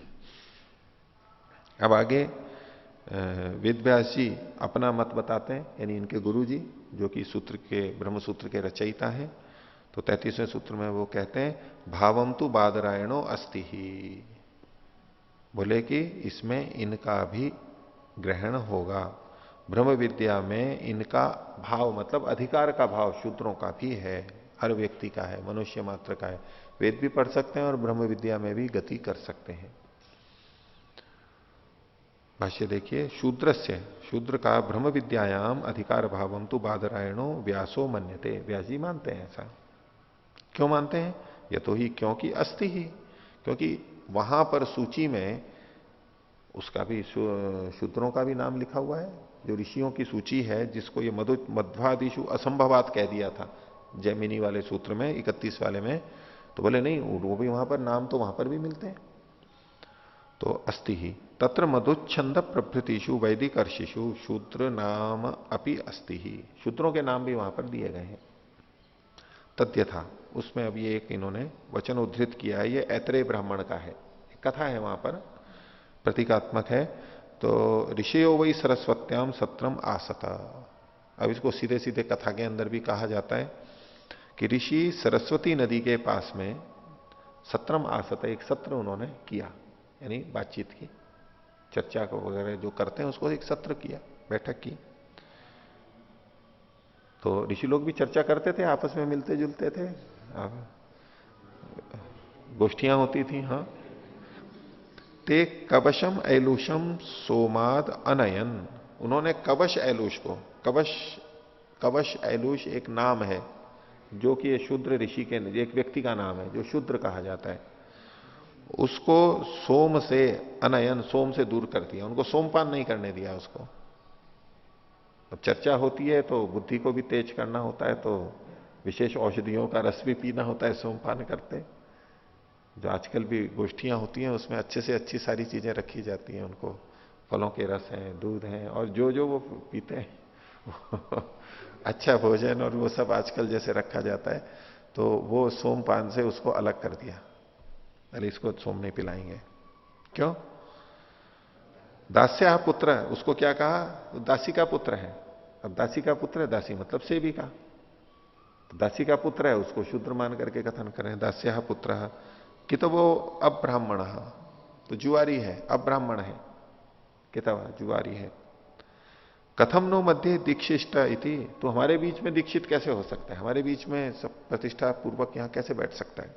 अब आगे वेदव्यास जी अपना मत बताते हैं, यानी इनके गुरु जी जो कि सूत्र के ब्रह्म सूत्र के रचयिता हैं। तो 33वें सूत्र में वो कहते हैं भावम तु बादरायणो अस्ति ही, बोले कि इसमें इनका भी ग्रहण होगा। ब्रह्म विद्या में इनका भाव मतलब अधिकार का भाव शूद्रों का भी है, हर व्यक्ति का है, मनुष्य मात्र का है। वेद भी पढ़ सकते हैं और ब्रह्म विद्या में भी गति कर सकते हैं। भाष्य देखिए, शूद्रस्य, शूद्र का ब्रह्म विद्यायाम अधिकार भावम तो बादरायणो व्यासो मन्यते। व्यास जी मानते हैं ऐसा। क्यों मानते हैं? ये तो ही क्योंकि अस्ति ही, क्योंकि वहां पर सूची में उसका भी शूद्रों का भी नाम लिखा हुआ है। जो ऋषियों की सूची है, जिसको ये मध्वादिशु असंभवात कह दिया था जैमिनी वाले सूत्र में 31 वाले में, तो बोले नहीं, वो भी वहां पर नाम तो वहां पर भी मिलते हैं। तो अस्ति ही तत्र मधुच्छंद प्रभृतिषु वैदिक अर्षिषु शूद्र नाम अपि अस्ति ही, शूद्रों के नाम भी वहां पर दिए गए हैं। तद्यथा, उसमें अभी एक इन्होंने वचन उद्धृत किया है, ये ऐतरेय ब्राह्मण का है, कथा है वहां पर, प्रतीकात्मक है। तो ऋषियो वही सरस्वत्याम सत्रम आसत। अब इसको सीधे सीधे कथा के अंदर भी कहा जाता है कि ऋषि सरस्वती नदी के पास में सत्रम आसत, एक सत्र उन्होंने किया, यानी बातचीत की, चर्चा को वगैरह जो करते हैं उसको एक सत्र किया, बैठक की। तो ऋषि लोग भी चर्चा करते थे, आपस में मिलते जुलते थे, गोष्ठियां होती थी। हाँ, ते कवशम ऐलुषम सोमाद अनयन, उन्होंने कवश ऐलुष को, कवश ऐलुष एक नाम है जो कि ये शूद्र ऋषि के, एक व्यक्ति का नाम है जो शूद्र कहा जाता है, उसको सोम से, अनयन सोम से दूर कर दिया, उनको सोमपान नहीं करने दिया उसको। अब चर्चा होती है तो बुद्धि को भी तेज करना होता है, तो विशेष औषधियों का रस भी पीना होता है, सोमपान करते। जो आजकल भी गोष्ठियां होती हैं उसमें अच्छे से अच्छी सारी चीजें रखी जाती हैं, उनको फलों के रस हैं, दूध हैं, और जो वो पीते हैं अच्छा भोजन और वो सब आजकल जैसे रखा जाता है, तो वो सोमपान से उसको अलग कर दिया, अरे इसको सोम नहीं पिलाएंगे। क्यों? दास्य पुत्र, उसको क्या कहा? दासी का पुत्र है। अब दासी का पुत्र है, दासी मतलब सेविका, तो दासी का पुत्र है, उसको शूद्र मान करके कथन करें, दास्य पुत्र कि तो वो अब्राह्मण, तो जुआरी है, अब्राह्मण है, कितवा जुआरी है। कथम नो मध्य दीक्षिष्ट इति, तो हमारे बीच में दीक्षित कैसे हो सकता है, हमारे बीच में सब प्रतिष्ठा पूर्वक यहां कैसे बैठ सकता है?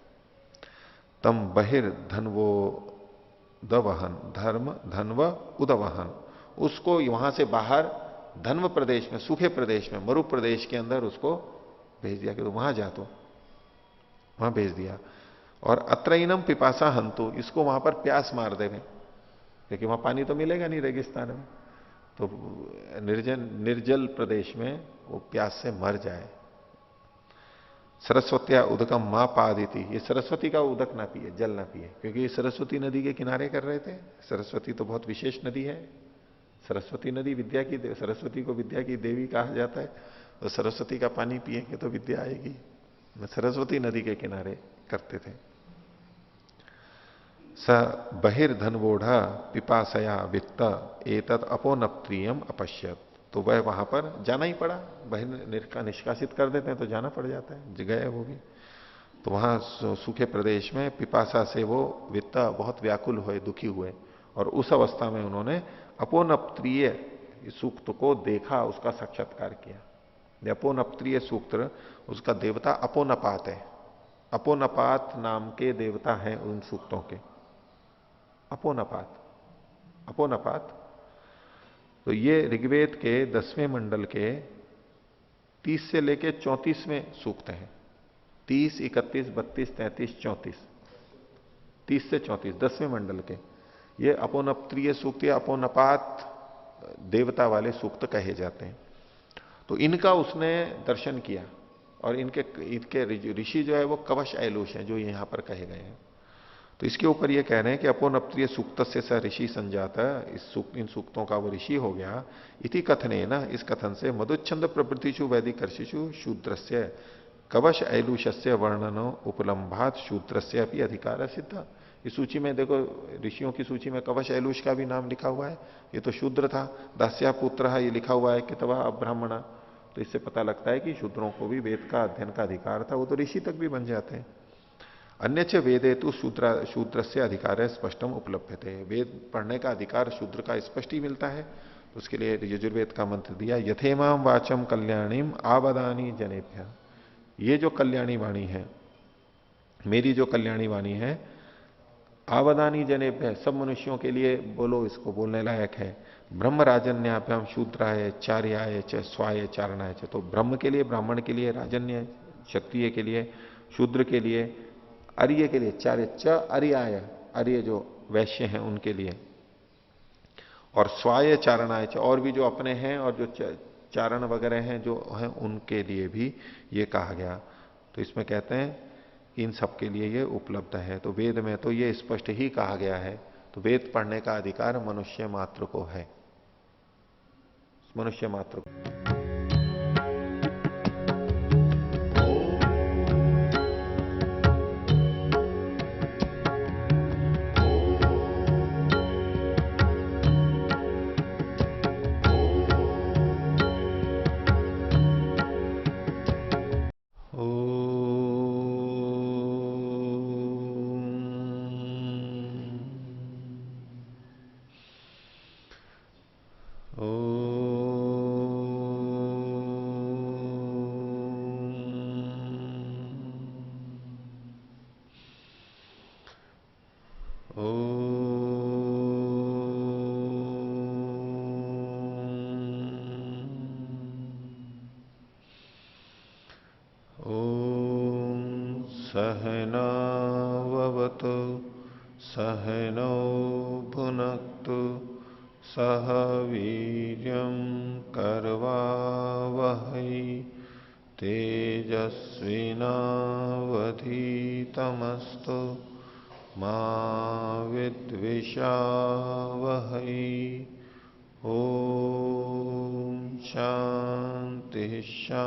तम बहिर्धन्वो दवहन, धर्म धन्व उदवहन, उसको वहां से बाहर धन्व प्रदेश में, सूखे प्रदेश में, मरु प्रदेश के अंदर उसको भेज दिया कि तो वहां जा, तो वहां भेज दिया। और अत्रैनम पिपासा हंतु, इसको वहां पर प्यास मार देवे, क्योंकि वहां पानी तो मिलेगा नहीं रेगिस्तान में, तो निर्जल प्रदेश में वो प्यास से मर जाए। सरस्वत्या उदकम मां पादिति, ये सरस्वती का उदक ना पिए, जल ना पिए, क्योंकि ये सरस्वती नदी के किनारे कर रहे थे। सरस्वती तो बहुत विशेष नदी है, सरस्वती नदी विद्या की, सरस्वती को विद्या की देवी कहा जाता है, तो सरस्वती का पानी पिएंगे तो विद्या आएगी। सरस्वती नदी के किनारे करते थे। स बहिर्धनवोढ़ा पिपासया वित्त एतत् अपोनप्रियम अपश्यत, तो वह वहां पर जाना ही पड़ा, बहिर् का निष्कासित कर देते हैं तो जाना पड़ जाता है, गए वो भी। तो वहां सूखे प्रदेश में पिपासा से वो वित्त बहुत व्याकुल हुए, दुखी हुए, और उस अवस्था में उन्होंने अपोनप्रिय सूक्त को देखा, उसका साक्षात्कार किया। अपोनप्रिय सूक्त, उसका देवता अपोनपात है, अपोनपात नाम के देवता हैं उन सूक्तों के। अपोनपात, अपोनपात। तो ये ऋग्वेद के 10वें मंडल के 30 से लेके 34वें सूक्त हैं। 30, 31, 32, 33, 34, 30 से 34 10वें मंडल के ये अपोनप्त्रिय सूक्त या अपोनपात देवता वाले सूक्त कहे जाते हैं। तो इनका उसने दर्शन किया और इनके ऋषि जो है वो कवश ऐलुष हैं जो यहां पर कहे गए हैं। तो इसके ऊपर ये कह रहे हैं कि अपोनप्त्रिय सूक्त से स ऋषि संजाता, इन सूक्तों का वो ऋषि हो गया। इति कथने ना, इस कथन से मधुच्छंद प्रवृत्तिषु वैदिकर्षिषु शूद्रस्य कवश ऐलुषस्य वर्णनो उपलम्भात शूद्रस्य अपनी अधिकार सिद्ध। इस सूची में देखो, ऋषियों की सूची में कवश ऐलुष का भी नाम लिखा हुआ है। ये तो शूद्र था। दास्या पुत्र ये लिखा हुआ है कितवा अब्राह्मणा। तो इससे पता लगता है कि शूद्रों को भी वेद का अध्ययन का अधिकार था, वो तो ऋषि तक भी बन जाते हैं। अन्यच वेदे तो शूद्र से अधिकार स्पष्टम उपलब्ध थे। वेद पढ़ने का अधिकार शूद्र का स्पष्ट ही मिलता है। तो उसके लिए यजुर्वेद का मंत्र दिया, यथेमाम वाचम कल्याणीम आवदानी जनेभ्य। ये जो कल्याणी वाणी है, मेरी जो कल्याणी वाणी है, आवदानी जनेभ्य, सब मनुष्यों के लिए बोलो, इसको बोलने लायक है। ब्रह्म राजन्याभ्याम शूद्राय चार्याय च स्वाय चारणाय च। तो ब्रह्म के लिए, ब्राह्मण के लिए, राजन्य क्षत्रिय के लिए, शूद्र के लिए, अर्य के लिए, चार्य च अर्याय, अर्य जो वैश्य हैं उनके लिए, और स्वाय चारणाय च, और भी जो अपने हैं और जो चारण वगैरह हैं जो हैं उनके लिए भी ये कहा गया। तो इसमें कहते हैं कि इन सब के लिए ये उपलब्ध है। तो वेद में तो ये स्पष्ट ही कहा गया है। तो वेद पढ़ने का अधिकार मनुष्य मात्र को है, मनुष्य मात्र को। सहनावतु सहनौ भुनक्तु सह वीर्यं करवावहै तेजस्विनावधीतमस्तु मा विद्विषावहै। ओम शांति शांति।